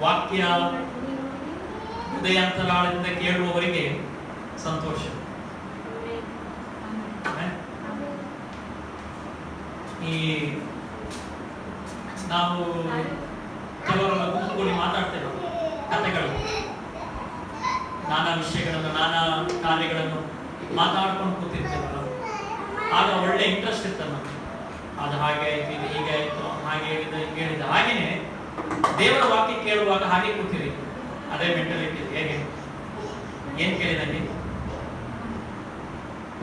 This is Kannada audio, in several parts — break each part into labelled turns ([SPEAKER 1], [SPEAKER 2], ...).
[SPEAKER 1] ವಾಕ್ಯ ಹೃದಯಾಂತರಾಳದಿಂದ ಕೇಳುವವರಿಗೆ ಸಂತೋಷ. ಈ ನಾವು ಕೆಲವರೆಲ್ಲ ಗುಂಪುಗೂಡಿ ಮಾತಾಡ್ತೇವೆ, ಕಥೆಗಳು, ನಾನಾ ವಿಷಯಗಳನ್ನು, ನಾನಾ ಕಾರ್ಯಗಳನ್ನು ಮಾತಾಡ್ಕೊಂಡು ಕೂತಿರ್ತೇವಲ್ಲ, ಆಗ ಒಳ್ಳೆ ಇಂಟ್ರೆಸ್ಟ್ ಇರ್ತದೆ ನಮಗೆ. ಅದು ಹಾಗೆ ಆಯ್ತು, ಇದು ಹೀಗೆ ಆಯ್ತು, ಹಾಗೆ ಹೇಳಿದ ಹೀಗೆ ಹೇಳಿದ. ಹಾಗೇನೆ ದೇವರ ವಾಕ್ಯ ಕೇಳುವಾಗ ಹಾಗೆ ಕೂತಿರಿ, ಅದೇ ಮೆಂಟಾಲಿಟಿ. ಹೇಗೆ ಏನ್ ಕೇಳಿದಂಗೆ,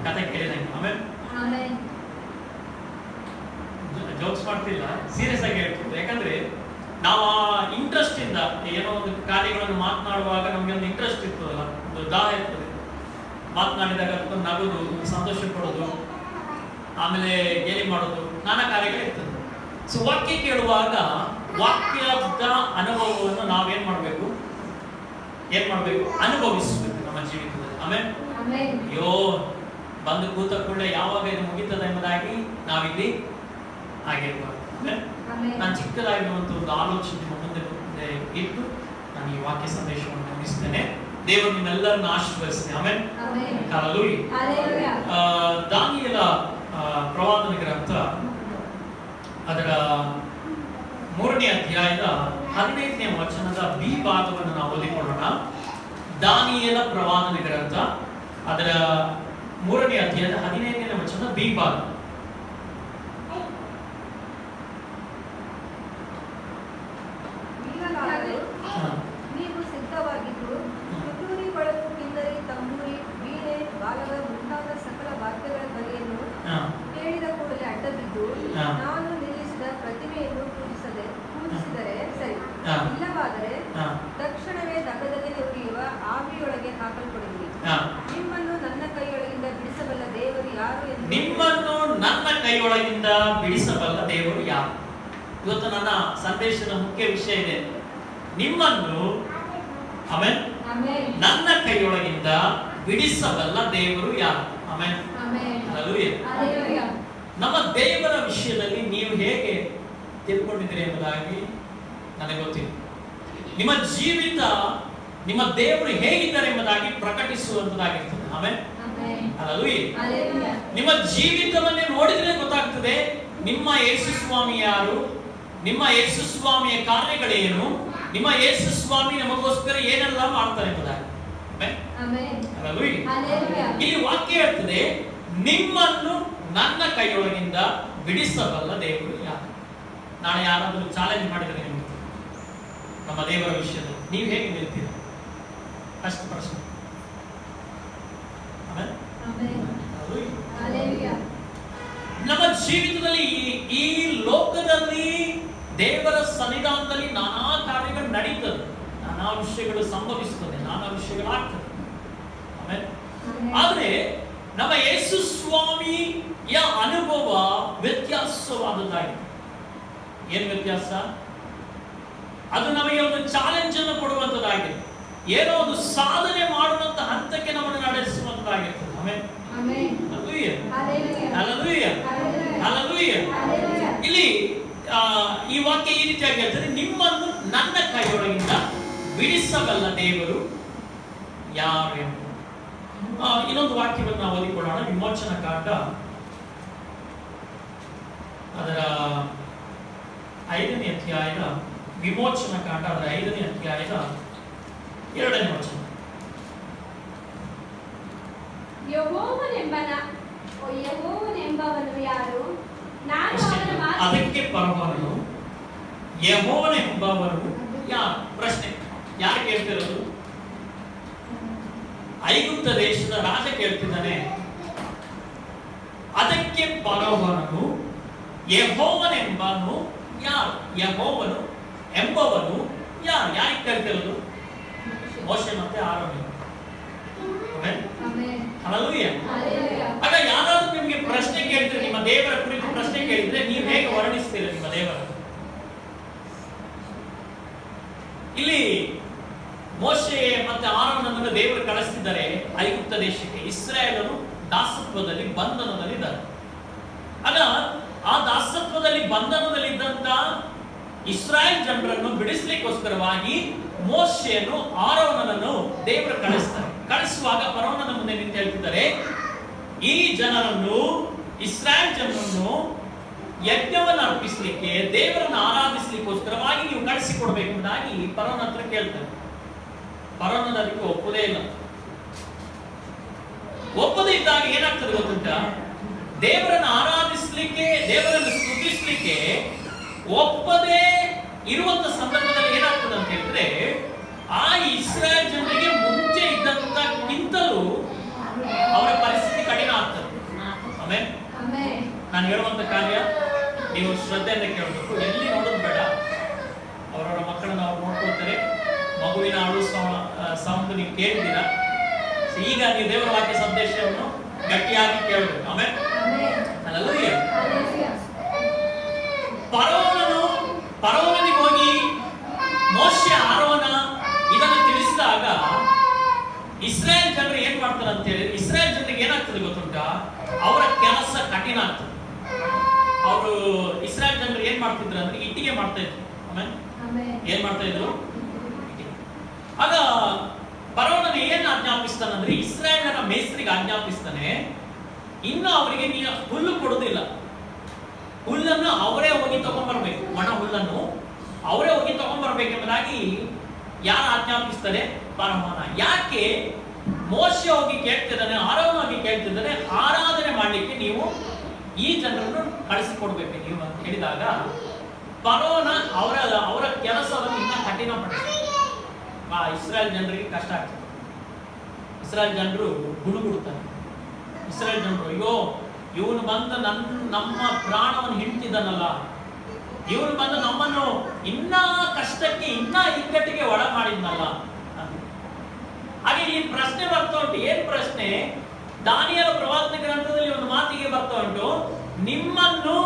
[SPEAKER 1] ಕಥೆ ಕೇಳಿದಂಗೆ. ಆಮೇಲೆ ಜೋಕ್ಸ್ ಮಾಡ್ತಿಲ್ಲ, ಸೀರಿಯಸ್ ಆಗಿ ಹೇಳ್ತಿದ್ದೆ. ಯಾಕಂದ್ರೆ ನಾವು ಆ ಇಂಟ್ರೆಸ್ಟ್ ಇಂದ ಏನೋ ಒಂದು ಕಾರ್ಯಗಳನ್ನು ಮಾತನಾಡುವಾಗ ನಮ್ಗೆ ಒಂದು ಇಂಟ್ರೆಸ್ಟ್ ಇರ್ತದಲ್ಲ, ಒಂದು ದಾಹ ಇರ್ತದೆ. ಮಾತನಾಡಿದಾಗ ಅದಕ್ಕೊಂದು ನಗೋದು, ಸಂತೋಷ ಪಡೋದು, ಆಮೇಲೆ ಗೇಲಿ ಮಾಡೋದು, ನಾನಾ ಕಾರ್ಯಗಳು ಇರ್ತದೆ. ಸೊ ವಾಕ್ಯ ಕೇಳುವಾಗ ವಾಕ್ಯದ ಅನುಭವವನ್ನು ನಾವೇನ್ ಮಾಡ್ಬೇಕು, ಅನುಭವಿಸಬೇಕು ನಮ್ಮ ಜೀವಿತದಲ್ಲಿ. ಆಮೇಲೆ ಅಯ್ಯೋ ಬಂದು ಕೂತ ಕೂಡಲೇ ಯಾವಾಗ ಇದು ಮುಗಿತದೆ ಎಂಬುದಾಗಿ ನಾವಿಲ್ಲಿ ಆಗಿರ್ಬಾರ್ದು. ನಾನು ಚಿಕ್ಕದಾಗಿರುವಂತ ಒಂದು ಆಲೋಚನೆ ಮುಂದೆ ಇಟ್ಟು ನಾನು ಈ ವಾಕ್ಯ ಸಂದೇಶವನ್ನು ಮುಗಿಸ್ತೇನೆ. ದೇವರು ನಿಮ್ಮೆಲ್ಲರನ್ನು ಆಶೀರ್ವದಿಸ್ತೇನೆ. ಆಮೆನ್. ಹಲ್ಲೆಲೂಯಾ. ದಾನಿಯೇಲ ಪ್ರವಾದನ ಗ್ರಂಥ ಅದರ 3ನೇ ಅಧ್ಯಾಯದ 15ನೇ ವಚನದ ಬಿ ಭಾಗವನ್ನು ನಾವು ಓದಿಕೊಳ್ಳೋಣ. ದಾನಿಯೇಲ ಪ್ರವಾದನ ಗ್ರಂಥ ಅದರ 3ನೇ ಅಧ್ಯಾಯದ 15ನೇ ವಚನದ ಬಿ ಭಾಗ.
[SPEAKER 2] ನೀವು ಸಿದ್ಧವಾಗಿದ್ದು ತುತ್ತೂರಿ, ಕೊಳಲು, ಕಿನ್ನರಿ, ತಂಬೂರಿ, ವೀಣೆ, ಬಾಲಕ ಮುಂತಾದ ಸಕಲ ವಾದ್ಯಗಳ ಧ್ವನಿಯನ್ನು ಕೇಳಿದ ಕೂಡಲೇ ಅಡ್ಡಬಿದ್ದು ನಾನು ನಿಲ್ಲಿಸಿದ ಪ್ರತಿಮೆಯನ್ನು ಪೂಜಿಸಿದರೆ ಸರಿ, ಇಲ್ಲವಾದರೆ ತಕ್ಷಣವೇ ದಗದಗನೆ ಉರಿಯುವ ಆವಿಯೊಳಗೆ ಹಾಕಲ್ಪಡುವಿರಿ. ನಿಮ್ಮನ್ನು ನನ್ನ ಕೈಯೊಳಗಿಂದ ಬಿಡಿಸಬಲ್ಲ ದೇವರು ಯಾರು ಎಂದು
[SPEAKER 1] ಇವತ್ತು ನನ್ನ ಸಂದೇಶದ ಮುಖ್ಯ ವಿಷಯ ಇದೆ. ನಿಮ್ಮನ್ನು ಆಮೆನ್ ನನ್ನ ಕೈಯೊಳಗಿಂದ ಬಿಡಿಸಬಲ್ಲ ದೇವರು ಯಾರು? ಆಮೆನ್. ಹಲ್ಲೆಲೂಯಾ. ನಮ್ಮ ದೇವರ ವಿಷಯದಲ್ಲಿ ನೀವು ಹೇಗೆ ತಿಳ್ಕೊಂಡಿದ್ದೀರಿ ಎಂಬುದಾಗಿ ನನಗೆ ಗೊತ್ತಿಲ್ಲ. ನಿಮ್ಮ ಜೀವಿತ ನಿಮ್ಮ ದೇವರು ಹೇಗಿದ್ದಾರೆ ಎಂಬುದಾಗಿ ಪ್ರಕಟಿಸುವಂತದಾಗಿರ್ತದೆ. ಆಮೆನ್. ಹಲ್ಲೆಲೂಯಾ. ನಿಮ್ಮ ಜೀವಿತವನ್ನೇ ನೋಡಿದ್ರೆ ಗೊತ್ತಾಗ್ತದೆ ನಿಮ್ಮ ಯೇಸು ಸ್ವಾಮಿ ಯಾರು, ನಿಮ್ಮ ಯೇಸು ಸ್ವಾಮಿಯ ಕಾರ್ಯಗಳೇನು, ನಿಮ್ಮ ಯೇಸು ಸ್ವಾಮಿ ನಮಗೋಸ್ಕರ ಏನೆಲ್ಲ ಮಾಡ್ತಾರೆ ಎಂಬುದಾಗಿ. ಇಲ್ಲಿ ವಾಕ್ಯ ಹೇಳ್ತದೆ, ನಿಮ್ಮನ್ನು ನನ್ನ ಕೈಯೊಳಗಿಂದ ಬಿಡಿಸಬಲ್ಲ ದೇವರು ಯಾರು? ನಾಳೆ ಯಾರಾದರೂ ಚಾಲೆಂಜ್ ಮಾಡಿದರೆ ನಿಮಗೆ ನಮ್ಮ ದೇವರ ವಿಷಯದಲ್ಲಿ ನೀವು ಹೇಗೆ ನಿಲ್ತೀರ? ಅಷ್ಟು ಪ್ರಶ್ನೆ. ನಮ್ಮ ಜೀವಿತದಲ್ಲಿ ಈ ಲೋಕದಲ್ಲಿ ದೇವರ ಸನ್ನಿಧಾನದಲ್ಲಿ ನಾನಾ ಕಾರ್ಯಗಳು ನಡೀತದೆ, ನಾನಾ ವಿಷಯಗಳು ಸಂಭವಿಸ್ತದೆ, ನಾನಾ ವಿಷಯಗಳು ಆಗ್ತದೆ. ಆದ್ರೆ ನಮ್ಮ ಯೇಸು ಸ್ವಾಮಿಯ ಅನುಭವ ವ್ಯತ್ಯಾಸವಾದದ್ದಾಗಿದೆ. ಏನು ವ್ಯತ್ಯಾಸ? ಅದು ನಮಗೆ ಒಂದು ಚಾಲೆಂಜ್ ಅನ್ನು ಕೊಡುವಂತದ್ದಾಗಿದೆ, ಏನೋ ಒಂದು ಸಾಧನೆ ಮಾಡುವಂತ ಹಂತಕ್ಕೆ ನಮ್ಮನ್ನು ನಡೆಸುವಂತದ್ದಾಗಿರ್ತದೆ. ಇಲ್ಲಿ ಈ ವಾಕ್ಯ ಈ ರೀತಿಯಾಗಿ ಹೇಳ್ತದೆ, ನಿಮ್ಮನ್ನು ನನ್ನ ಕೈಯೊಳಗಿಂದ ಬಿಡಿಸಬಲ್ಲ ದೇವರು ಯಾರು ಎಂದು. ಇನ್ನೊಂದು ವಾಕ್ಯವನ್ನು ನಾವು ಓದಿಕೊಳ್ಳೋಣ. ವಿಮೋಚನಾ ಕಾಂಡ ಅದರ 5ನೇ ಅಧ್ಯಾಯದ ವಿಮೋಚನಾ ಕಾಂಡ ಅದರ 5ನೇ ಅಧ್ಯಾಯದ 2ನೇ ವಚನ.
[SPEAKER 2] ಯೆಹೋವನೆಂಬವನು ಯಾರು?
[SPEAKER 1] ಅದಕ್ಕೆ ಪರಮಾನು ಯೆಹೋವನೆಂಬವನು ಯಾರು? ಪ್ರಶ್ನೆ ಯಾರು ಕೇಳ್ತಿರೋದು? ಐಗುಪ್ತ ದೇಶದ ರಾಜ ಕೇಳ್ತಿದ್ದಾನೆ. ಅದಕ್ಕೆ ಪರಮಾನು ಯೆಹೋವನೆಂಬವನು ಯಾರು? ಯೆಹೋವನು ಎಂಬವನು ಯಾರು? ಯಾರಿಗೆ ಕೇಳ್ತಿರೋದು? ಮೋಶೆ ಮತ್ತೆ ಆರೋನ್. ಹಲ್ಲೆಲೂಯಾ. ಆಗ ಯಾರಾದ್ರೂ ನಿಮಗೆ ಪ್ರಶ್ನೆ ಕೇಳಿದ್ರೆ, ನಿಮ್ಮ ದೇವರ ಕುರಿತು ಪ್ರಶ್ನೆ ಕೇಳಿದ್ರೆ ನೀವು ಹೇಗೆ ವರ್ಣಿಸ್ತೀರ ನಿಮ್ಮ ದೇವರ? ಇಲ್ಲಿ ಮೋಶೆ ಮತ್ತೆ ಆರೋನನ್ನು ದೇವರು ಕಳಿಸ್ತಿದ್ದಾರೆ ಐಗುಪ್ತ ದೇಶಕ್ಕೆ. ಇಸ್ರಾಯೇಲರು ದಾಸತ್ವದಲ್ಲಿ ಬಂಧನದಲ್ಲಿದ್ದಾರೆ. ಆಗ ಆ ದಾಸತ್ವದಲ್ಲಿ ಬಂಧನದಲ್ಲಿದ್ದಂತ ಇಸ್ರಾಯೇಲ್ ಜನರನ್ನು ಬಿಡಿಸ್ಲಿಕ್ಕೆ ಮಾಡಲಿಕ್ಕೋಸ್ಕರವಾಗಿ ಮೋಶೆಯನ್ನು ಆರೋನನನ್ನು ದೇವರು ಕಳಿಸ್ತಾರೆ. ಕಳಿಸುವಾಗ ಫರೋಹನ ಮುಂದೆ ನಿಂತು ಹೇಳ್ತಿದ್ದಾರೆ, ಈ ಜನರನ್ನು, ಇಸ್ರಾಯೇಲ್ ಜನರನ್ನು ಯಜ್ಞವನ್ನು ಅರ್ಪಿಸಲಿಕ್ಕೆ, ದೇವರನ್ನು ಆರಾಧಿಸಲಿಕ್ಕೋಸ್ಕರವಾಗಿ ನೀವು ಕಳಿಸಿಕೊಡ್ಬೇಕೆಂಬುದಾಗಿ ಫರೋಹನ ಹತ್ರ ಕೇಳ್ತಾರೆ. ಫರೋಹನ ಅದಕ್ಕೆ ಒಪ್ಪುದೇ ಇಲ್ಲ. ಒಪ್ಪದೇ ಇದ್ದಾಗ ಏನಾಗ್ತದೆ ಗೊತ್ತುಂಟ, ದೇವರನ್ನು ಆರಾಧಿಸಲಿಕ್ಕೆ, ದೇವರನ್ನು ಸ್ತುತಿಸಲಿಕ್ಕೆ ಒಪ್ಪದೇ ಇರುವಂತ ಸಂದರ್ಭದಲ್ಲಿ ಏನಾಗ್ತದೆ ಅಂತ ಹೇಳಿದ್ರೆ, ಆ ಇಸ್ರಾಯೇಲ್ ಜನರಿಗೆ ಮುಂಚೆ ಇದ್ದಂತಕ್ಕಿಂತಲೂ ಅವರ ಪರಿಸ್ಥಿತಿ ಕಠಿಣ ಆಗ್ತದೆ. ಆಮೇಲೆ ನಾನು ಹೇಳುವಂತ ಕಾರ್ಯ ನೀವು ಶ್ರದ್ಧೆಯಿಂದ ಕೇಳಬೇಕು. ಎಲ್ಲಿ ನೋಡೋದು ಬೇಡ. ಅವರವರ ಮಕ್ಕಳನ್ನು ಅವ್ರು ನೋಡ್ಕೊಳ್ತಾರೆ. ಮಗುವಿನ ಅಳು ಸೌಂಡ್ ನೀವು ಕೇಳಿದ್ದೀರಾ. ಈಗ ನೀವು ದೇವರ ವಾಕ್ಯ ಸಂದೇಶವನ್ನು ಗಟ್ಟಿಯಾಗಿ ಕೇಳಬೇಕು. ಆಮೇಲೆ ಫರೋಹನಿಗೆ ಹೋಗಿ ಮೋಶೆ, ಆರೋನ ಇದನ್ನು ತಿಳಿಸಿದಾಗ ಇಸ್ರಾಯೇಲ್ ಜನರು ಏನ್ ಮಾಡ್ತಾರೆ ಅಂತ ಹೇಳಿ, ಇಸ್ರಾಯೇಲ್ ಜನರಿಗೆ ಏನಾಗ್ತದೆ ಗೊತ್ತುಂಟ, ಅವರ ಕೆಲಸ ಕಠಿಣ ಆಗ್ತದೆ. ಅವರು ಇಸ್ರಾಯೇಲ್ ಜನರು ಏನ್ ಮಾಡ್ತಿದ್ರು ಅಂದ್ರೆ ಇಟ್ಟಿಗೆ ಮಾಡ್ತಾ ಇದ್ರು. ಆಮೇಲೆ ಏನ್ ಮಾಡ್ತಾ ಇದ್ರು? ಆಗ ಫರೋಹನ ಏನ್ ಆಜ್ಞಾಪಿಸ್ತಾನಂದ್ರೆ, ಇಸ್ರಾಯೇಲರ ಮೇಸ್ತ್ರಿಗೆ ಆಜ್ಞಾಪಿಸ್ತಾನೆ, ಇನ್ನು ಅವರಿಗೆ ನೀನು ಹುಲ್ಲು ಕೊಡುವುದಿಲ್ಲ, ಹುಲ್ಲನ್ನು ಅವರೇ ಹೋಗಿ ತಗೊಂಡ್ಬರ್ಬೇಕು, ಒಣ ಹುಲ್ಲನ್ನು ಅವರೇ ಹೋಗಿ ತಗೊಂಡ್ಬರ್ಬೇಕೆಂಬುದಾಗಿ ಯಾರು ಆಜ್ಞಾಪಿಸ್ತಾರೆ? ಫರೋಹನ. ಯಾಕೆ? ಮೋಶೆ ಹೋಗಿ ಕೇಳ್ತಿದ್ದಾನೆ, ಆರೋನ ಹೋಗಿ ಕೇಳ್ತಿದ್ದಾನೆ, ಆರಾಧನೆ ಮಾಡ್ಲಿಕ್ಕೆ ನೀವು ಈ ಜನರನ್ನು ಕಳಿಸಿಕೊಡ್ಬೇಕು ನೀವು ಅಂತ ಹೇಳಿದಾಗ ಫರೋಹನ ಅವರ ಕೆಲಸವನ್ನು ಇನ್ನ ಕಠಿಣ ಪಡಿಸ್ತಾರೆ. ಇಸ್ರಾಯೇಲ್ ಜನರಿಗೆ ಕಷ್ಟ ಆಗ್ತದೆ. ಇಸ್ರಾಯೇಲ್ ಜನರು ಗುಣಗುಡುತ್ತಾರೆ. ಇಸ್ರಾಯೇಲ್ ಜನರು, ಅಯ್ಯೋ ಇವನು ಬಂದು ನಮ್ಮ ಪ್ರಾಣವನ್ನು ಹಿಂಡ್ತಿದ್ದಾನಲ್ಲ, ಇವನು ಬಂದು ನಮ್ಮನ್ನು ಇನ್ನ ಕಷ್ಟಕ್ಕೆ, ಇನ್ನ ಇಕ್ಕಟ್ಟಿಗೆ ಒಳ ಮಾಡಿದ್ನಲ್ಲ. ಹಾಗೆ ಈ ಪ್ರಶ್ನೆ ಬರ್ತಾ ಉಂಟು. ಏನ್ ಪ್ರಶ್ನೆ? ದಾನಿಯೇಲ ಪ್ರವಾದನ ಗ್ರಂಥದಲ್ಲಿ ಒಂದು ಮಾತಿಗೆ ಬರ್ತಾ ಉಂಟು, ನಿಮ್ಮನ್ನು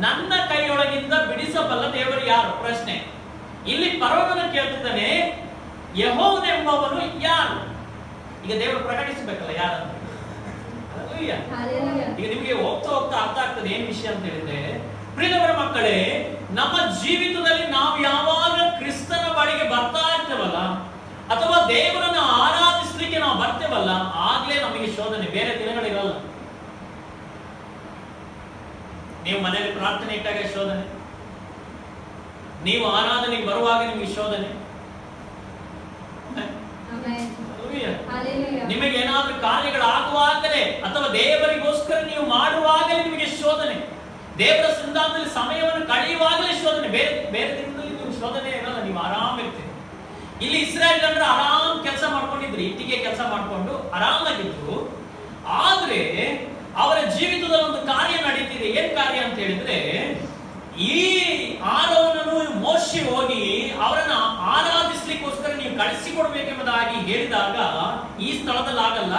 [SPEAKER 1] ನನ್ನ ಕೈಯೊಳಗಿಂದ ಬಿಡಿಸಬಲ್ಲ ದೇವರು ಯಾರು? ಪ್ರಶ್ನೆ. ಇಲ್ಲಿ ಫರೋಹನ ಕೇಳ್ತಿದ್ದಾನೆ, ಯೆಹೋವನೆಂಬವನು ಯಾರು? ಈಗ ದೇವರು ಪ್ರಕಟಿಸಬೇಕಲ್ಲ ಯಾರಂತ. ಈಗ ನಿಮಗೆ ಹೋಗ್ತಾ ಹೋಗ್ತಾ ಅರ್ಥ ಆಗ್ತದೆ ಏನ್ ವಿಷಯ ಅಂತ ಹೇಳಿದ್ರೆ, ಪ್ರಿಯವರ ಮಕ್ಕಳೇ, ನಮ್ಮ ಜೀವಿತದಲ್ಲಿ ನಾವು ಯಾವಾಗ ಕ್ರಿಸ್ತನ ಬಳಿಗೆ ಬರ್ತಾ ಇರ್ತೇವಲ್ಲ, ಅಥವಾ ದೇವರನ್ನು ಆರಾಧಿಸಲಿಕ್ಕೆ ನಾವು ಬರ್ತೇವಲ್ಲ, ಆಗ್ಲೇ ನಮಗೆ ಶೋಧನೆ, ಬೇರೆ ದಿನಗಳಿರಲ್ಲ. ನೀವು ಮನೆಯಲ್ಲಿ ಪ್ರಾರ್ಥನೆ ಇಟ್ಟಾಗ ಶೋಧನೆ, ನೀವು ಆರಾಧನೆಗೆ ಬರುವಾಗ ನಿಮಗೆ ಶೋಧನೆ, ನಿಮಗೆ ಏನಾದ್ರೂ ಕಾರ್ಯಗಳಾಗುವಾಗಲೇ ಅಥವಾ ದೇವರಿಗೋಸ್ಕರ ನೀವು ಮಾಡುವಾಗಲೇ ನಿಮಗೆ ಶೋಧನೆ, ದೇವರ ಸಂಧಾನದಲ್ಲಿ ಸಮಯವನ್ನು ಕಳೆಯುವಾಗಲೇ ಶೋಧನೆ. ಬೇರೆ ಬೇರೆ ದಿನದಲ್ಲಿ ನೀವು ಶೋಧನೆ ಇರಲ್ಲ, ನೀವು ಆರಾಮಿರ್ತೀರಿ. ಇಲ್ಲಿ ಇಸ್ರಾಯೇಲ್ ಜನರು ಆರಾಮ್ ಕೆಲಸ ಮಾಡ್ಕೊಂಡಿದ್ರು, ಇಟ್ಟಿಗೆ ಕೆಲಸ ಮಾಡ್ಕೊಂಡು ಆರಾಮಾಗಿದ್ರು. ಆದ್ರೆ ಅವರ ಜೀವಿತದ ಒಂದು ಕಾರ್ಯ ನಡೀತಿದೆ. ಏನ್ ಕಾರ್ಯ ಅಂತ ಹೇಳಿದ್ರೆ, ಈ ಆರೋನನು ಮೋಶೆ ಹೋಗಿ ಅವರನ್ನ ಆರಾಧಿಸ್ಲಿಕ್ಕೋಸ್ಕರ ನೀವು ಕಳಿಸಿಕೊಡ್ಬೇಕೆಂಬುದಾಗಿ ಹೇಳಿದಾಗ, ಈ ಸ್ಥಳದಲ್ಲಿ ಆಗಲ್ಲ,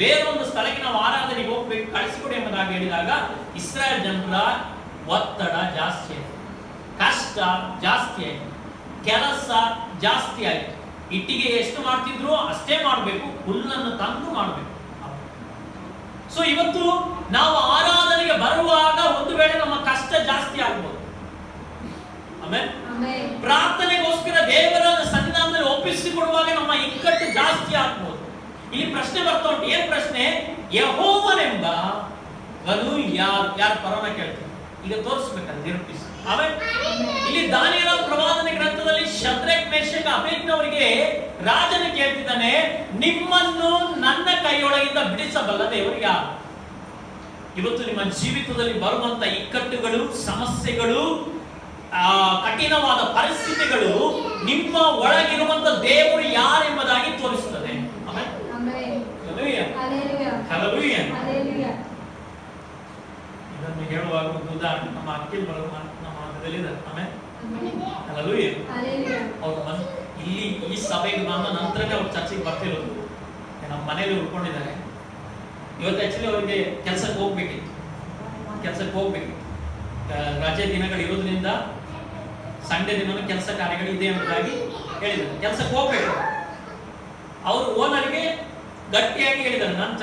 [SPEAKER 1] ಬೇರೊಂದು ಸ್ಥಳಕ್ಕೆ ನಾವು ಆರಾಧನೆಗೆ ಹೋಗ್ಬೇಕು, ಕಳಿಸಿಕೊಡಿ ಎಂಬುದಾಗಿ ಹೇಳಿದಾಗ ಇಸ್ರಾಯೇಲ್ ಜನರ ಒತ್ತಡ ಜಾಸ್ತಿ ಆಯ್ತು, ಕಷ್ಟ ಜಾಸ್ತಿ ಆಯ್ತು, ಕೆಲಸ ಜಾಸ್ತಿ ಆಯ್ತು. ಇಟ್ಟಿಗೆ ಎಷ್ಟು ಮಾಡ್ತಿದ್ರು ಅಷ್ಟೇ ಮಾಡಬೇಕು, ಹುಲ್ಲನ್ನು ತಂದು ಮಾಡಬೇಕು. ಸೊ ಇವತ್ತು ನಾವು ಆರಾಧನೆಗೆ ಬರುವಾಗ ಒಂದು ವೇಳೆ ನಮ್ಮ ಕಷ್ಟ ಜಾಸ್ತಿ ಆಗ್ಬೋದು. ಆಮೇಲೆ ಪ್ರಾರ್ಥನೆಗೋಸ್ಕರ ದೇವರ ಸನ್ನಿಧಾನದಲ್ಲಿ ಒಪ್ಪಿಸಿಕೊಡುವಾಗ ನಮ್ಮ ಇಕ್ಕಟ್ಟು ಜಾಸ್ತಿ ಆಗ್ಬೋದು. ಇಲ್ಲಿ ಪ್ರಶ್ನೆ ಬರ್ತಾ ಉಂಟು. ಏನ್ ಪ್ರಶ್ನೆ? ಯೆಹೋವನೆಂಬ ವನು ಯಾರು ಫರೋಹನ ಕೇಳ್ತಾರೆ. ಈಗ ತೋರಿಸ್ಬೇಕಲ್ಲ, ನಿರೂಪಿಸಿ. ಆಮೇಲೆ ಇಲ್ಲಿ ದಾನಿಯೇಲ ಪ್ರವಾದನ ಗ್ರಂಥದಲ್ಲಿ ಶದ್ರಕ್, ಮೇಷಕ್, ಅಬೇದ್ನೆಗೋವರಿಗೆ ರಾಜನ ಕೇಳ್ತಿದ್ದಾನೆ, ನಿಮ್ಮನ್ನು ನನ್ನ ಕೈಯೊಳಗಿಂದ ಬಿಡಿಸಬಲ್ಲ ದೇವರು ಯಾರು? ಇವತ್ತು ನಿಮ್ಮ ಜೀವಿತದಲ್ಲಿ ಬರುವಂತ ಇಕ್ಕಟ್ಟುಗಳು, ಸಮಸ್ಯೆಗಳು, ಕಠಿಣವಾದ ಪರಿಸ್ಥಿತಿಗಳು ನಿಮ್ಮ ಒಳಗಿರುವಂತ ದೇವರು ಯಾರೆಂಬುದಾಗಿ ತೋರಿಸುತ್ತದೆ. ಇದನ್ನು ಹೇಳುವಾಗ ಒಂದು ಉದಾಹರಣೆ ನಮ್ಮ ಅಕ್ಕಿಲ್ ಬರುವ ನಮ್ಮ ಮಧ್ಯದಲ್ಲಿದ್ದಾರೆ. ಆಮೇಲೆ ಅವ್ರು ಇಲ್ಲಿ ಈ ಸಭೆಗೆ ಬಂದ ನಂತರನೇ ಅವ್ರು ಚರ್ಚೆಗೆ ಬರ್ತಿರೋದು. ನಮ್ಮ ಮನೇಲಿ ಉಳ್ಕೊಂಡಿದ್ದಾರೆ. ಇವತ್ತು ಆಕ್ಚುಲಿ ಅವರಿಗೆ ಕೆಲಸಕ್ಕೆ ಹೋಗ್ಬೇಕಿತ್ತು. ರಜೆ ದಿನಗಳು ಇರೋದ್ರಿಂದ ಸಂಡೇ ದಿನ ಕೆಲಸ ಕಾರ್ಯಗಳು ಇದೆ ಎಂಬುದಾಗಿ ಹೇಳಿದ್ದಾರೆ. ಕೆಲಸಕ್ಕೆ ಹೋಗ್ಬೇಕು. ಅವರು ಓನರ್ಗೆ ಗಟ್ಟಿಯಾಗಿ ಹೇಳಿದ್ದಾರೆ, ನಾನು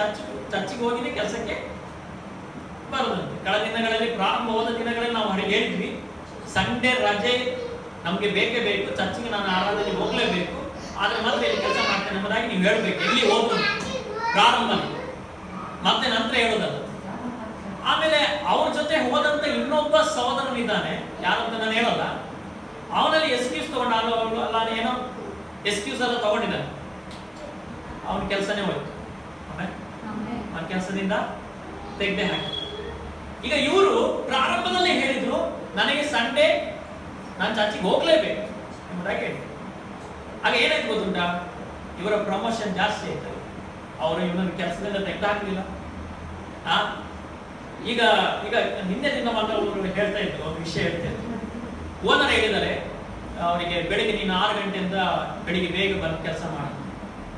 [SPEAKER 1] ಚರ್ಚಿಗೆ ಹೋಗಿನೇ ಕೆಲಸಕ್ಕೆ ಬರೋದಂತೆ. ಕಳೆದ ದಿನಗಳಲ್ಲಿ, ಪ್ರಾರಂಭವಾದ ದಿನಗಳಲ್ಲಿ ನಾವು ಹೇಳಿದ್ವಿ, ಸಂಡೇ ರಜೆ ನಮ್ಗೆ ಬೇಕೇ ಬೇಕು, ಚರ್ಚಿಗೆ ನಾನು ಆರಾಧನೆಗೆ ಹೋಗ್ಲೇಬೇಕು, ಆದ್ರೆ ಮತ್ತೆ ಇಲ್ಲಿ ಕೆಲಸ ಮಾಡ್ತೇನೆ ಎಂಬುದಾಗಿ ನೀವು ಹೇಳ್ಬೇಕು. ಎಲ್ಲಿ ಹೋದ್ರು ಪ್ರಾರಂಭ, ಮತ್ತೆ ನಂತರ ಹೇಳೋದಲ್ಲ. ಆಮೇಲೆ ಅವ್ರ ಜೊತೆ ಹೋದಂತ ಇನ್ನೊಬ್ಬ ಸಹೋದರನಿದ್ದಾನೆ, ಯಾರಂತ ನಾನು ಹೇಳಲ್ಲ, ಅವನಲ್ಲಿ ಎಕ್ಸ್ಕ್ಯೂಸ್ ತಗೊಂಡ ಅಲ್ಲ ಏನೋ ಎಕ್ಸ್ಕ್ಯೂಸ್ ಎಲ್ಲ ತಗೊಂಡಿದ್ದಾನೆ, ಅವನ ಕೆಲಸನೇ ಹೋಯ್ತು. ಅವನ ಕೆಲಸದಿಂದ ತೆಗ್ದೆ ಹಾಕಿ. ಈಗ ಇವರು ಪ್ರಾರಂಭದಲ್ಲೇ ಹೇಳಿದ್ರು ನನಗೆ ಸಂಡೇ ನಾನು ಚರ್ಚಿಗೆ ಹೋಗ್ಲೇಬೇಕು ಎಂಬುದಾಗಿ ಹೇಳಿ. ಆಗ ಏನಾಯ್ತು ಗೊತ್ತುಂಟಾ, ಇವರ ಪ್ರಮೋಷನ್ ಜಾಸ್ತಿ ಆಯ್ತು. ಅವರು ಇವನನ್ನು ಕೆಲಸದಿಂದ ತೆಗೆದು ಹಾಕಲಿಲ್ಲ. ಈಗ ಈಗ ನಿನ್ನೆ ದಿನ ಬಂದವರು ಹೇಳ್ತಾ ಇದ್ರು, ಒಂದು ವಿಷಯ ಹೇಳ್ತಾ ಇದ್ರು. ಓನರ್ ಹೇಳಿದ್ದಾರೆ ಅವರಿಗೆ ಬೆಳಿಗ್ಗೆ ನೀನು 6 ಗಂಟೆಯಿಂದ ಬೆಳಿಗ್ಗೆ ಬೇಗ ಬಂದು ಕೆಲಸ ಮಾಡ.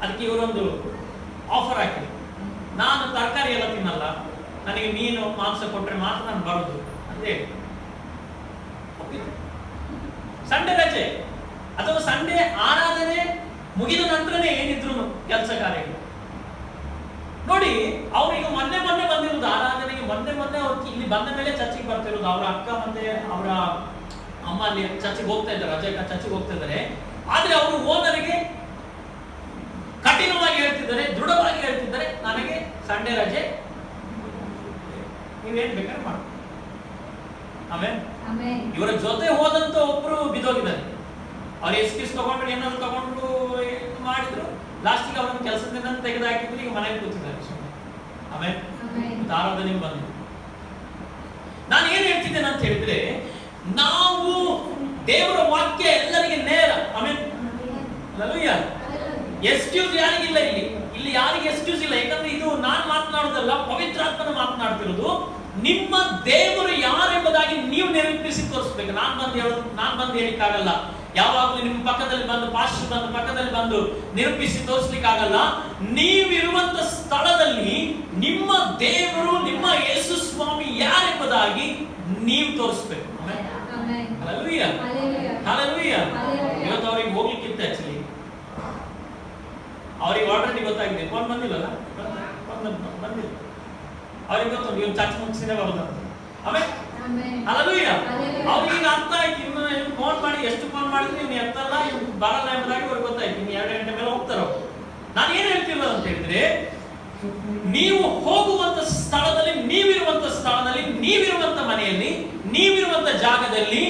[SPEAKER 1] ಅದಕ್ಕೆ ಇವರೊಂದು ಆಫರ್ ಹಾಕಿದ್ರು, ನಾನು ತರಕಾರಿ ಎಲ್ಲ ತಿನ್ನಲ್ಲ, ನನಗೆ ಮೀನು ಮಾಂಸ ಕೊಟ್ಟರೆ ಮಾತ್ರ ನಾನು ಬರುದು ಅಂತ ಹೇಳಿ. ಸಂಡೇ ರಜೆ ಅಥವಾ ಸಂಡೇ ಆರಾಧನೆ ಮುಗಿದ ನಂತರನೇ ಏನಿದ್ರು ಕೆಲಸ ಕಾರ್ಯಗಳು ನೋಡಿ. ಅವ್ರಿಗೆ ಮೊನ್ನೆ ಬಂದಿರೋದು ಆರಾಧನೆಗೆ, ಮೊನ್ನೆ ಅವ್ರು ಇಲ್ಲಿ ಬಂದ ಮೇಲೆ ಚರ್ಚಿಗೆ ಬರ್ತಿರೋದು. ಅವರ ಅಕ್ಕ ಮತ್ತೆ ಅವರ ಅಮ್ಮ ಅಲ್ಲಿ ಚರ್ಚಿಗೆ ಹೋಗ್ತಾ ಇದ್ದಾರೆ, ರಜೆ ಚರ್ಚಿಗೆ ಹೋಗ್ತಾ ಇದ್ದಾರೆ. ಆದ್ರೆ ಅವರು ಓನರಿಗೆ ಕಠಿಣವಾಗಿ ಹೇಳ್ತಿದ್ದಾರೆ, ದೃಢವಾಗಿ ಹೇಳ್ತಿದ್ದಾರೆ, ನನಗೆ ಸಂಡೇ ರಜೆ, ನೀವೇನ್ ಬೇಕಾದ್ರೆ ಮಾಡಿ. ಆಮೇಲೆ ಇವರ ಜೊತೆ ಹೋದಂತ ಒಬ್ರು ಬಿದ್ದೋಗಿದ್ದಾರೆ. ಅವ್ರು ಎಕ್ಸ್ಕ್ಯೂಸ್ ತಗೊಂಡ್ರು, ಏನಾದ್ರು ತಗೊಂಡು ಮಾಡಿದ್ರು, ಲಾಸ್ಟಿಗೆ ಅವ್ರನ್ನ ಕೆಲಸದಿಂದ ತೆಗೆದು ಹಾಕಿದ್ರು. ಈಗ ಮನೆಗೆ ಕೂತಿದ್ದಾರೆ. ಆಮೇಲೆ ಆರಾಧನೆಗೆ ಬಂದ್ರು. ನಾನು ಏನ್ ಹೇಳ್ತಿದ್ದೇನೆ ಅಂತ ಹೇಳಿದ್ರೆ, ನಾವು ದೇವರ ವಾಕ್ಯ ಎಲ್ಲರಿಗೆ ನೇರ. ಆಮೇಲೆ ಎಕ್ಸ್ಕ್ಯೂಸ್ ಯಾರಿಗಿಲ್ಲ ಇಲ್ಲಿ ಯಾರಿಗೆ ಎಕ್ಸ್ಕ್ಯೂಸ್ ಇಲ್ಲ. ಯಾಕಂದ್ರೆ ಇದು ನಾನು ಮಾತನಾಡೋದಲ್ಲ, ಪವಿತ್ರಾತ್ಮನ ಮಾತನಾಡ್ತಿರೋದು. ನಿಮ್ಮ ದೇವರು ಯಾರೆಂಬುದಾಗಿ ನೀವು ನಿರೂಪಿಸಿ ತೋರಿಸ್ಬೇಕು. ನಾನು ಬಂದು ಹೇಳಿಕ್ಕಾಗಲ್ಲ. ಯಾವಾಗಲೂ ನಿಮ್ಮ ಪಕ್ಕದಲ್ಲಿ ಬಂದು ಪಾಸ್ಟರ್ ಬಂದು ಪಕ್ಕದಲ್ಲಿ ಬಂದು ನಿರೂಪಿಸಿ ತೋರಿಸ್ಲಿಕ್ಕಾಗಲ್ಲ. ನೀವಿರುವಂತ ಸ್ಥಳದಲ್ಲಿ ನಿಮ್ಮ ದೇವರು, ನಿಮ್ಮ ಯೇಸು ಸ್ವಾಮಿ ಯಾರೆಂಬುದಾಗಿ ನೀವು ತೋರಿಸ್ಬೇಕು. Hallelujah, hallelujah. ಇವತ್ತು ಅವ್ರಿಗೆ ಹೋಗ್ಲಿಕ್ಕಿಂತ ಆಕ್ಚುಲಿ ಅವ್ರಿಗೆ ಆಲ್ರೆಡಿ ಗೊತ್ತಾಗಿದೆ. ಫೋನ್ ಬಂದಿಲ್ಲಲ್ಲ, ಬಂದಿಲ್ಲ. ಅವ್ರಿಗೆ ಗೊತ್ತು ಇವ್ರು ಚರ್ಚ್ ಮುಗಿಸಿನೇ ಬರೋದಂತ. ಆಮೇಲೆ ಹಲ್ಲೆಲೂಯಾ. ಅವ್ರಿಗೆ ಅರ್ಥ ಆಯ್ತು. ಇನ್ನು ಫೋನ್ ಮಾಡಿ ಎಷ್ಟು ಫೋನ್ ಮಾಡಿದ್ರು ಇವ್ನು ಎತ್ತಲ್ಲ, ಇವ್ನು ಬರಲ್ಲ ಎಂಬುದಾಗಿ ಅವ್ರಿಗೆ ಗೊತ್ತಾಯ್ತು. ಇನ್ನು 2 ಗಂಟೆ ಮೇಲೆ ಹೋಗ್ತಾರ. ನಾನು ಏನ್ ಹೇಳ್ತಿಲ್ಲ ಅಂತ ಹೇಳಿದ್ರೆ, ನೀವು ಹೋಗುವಂತ ಸ್ಥಳದಲ್ಲಿ, ನೀವಿರುವಂತ ಮನೆಯಲ್ಲಿ, ನೀವಿರುವಂತ ಜಾಗದಲ್ಲಿ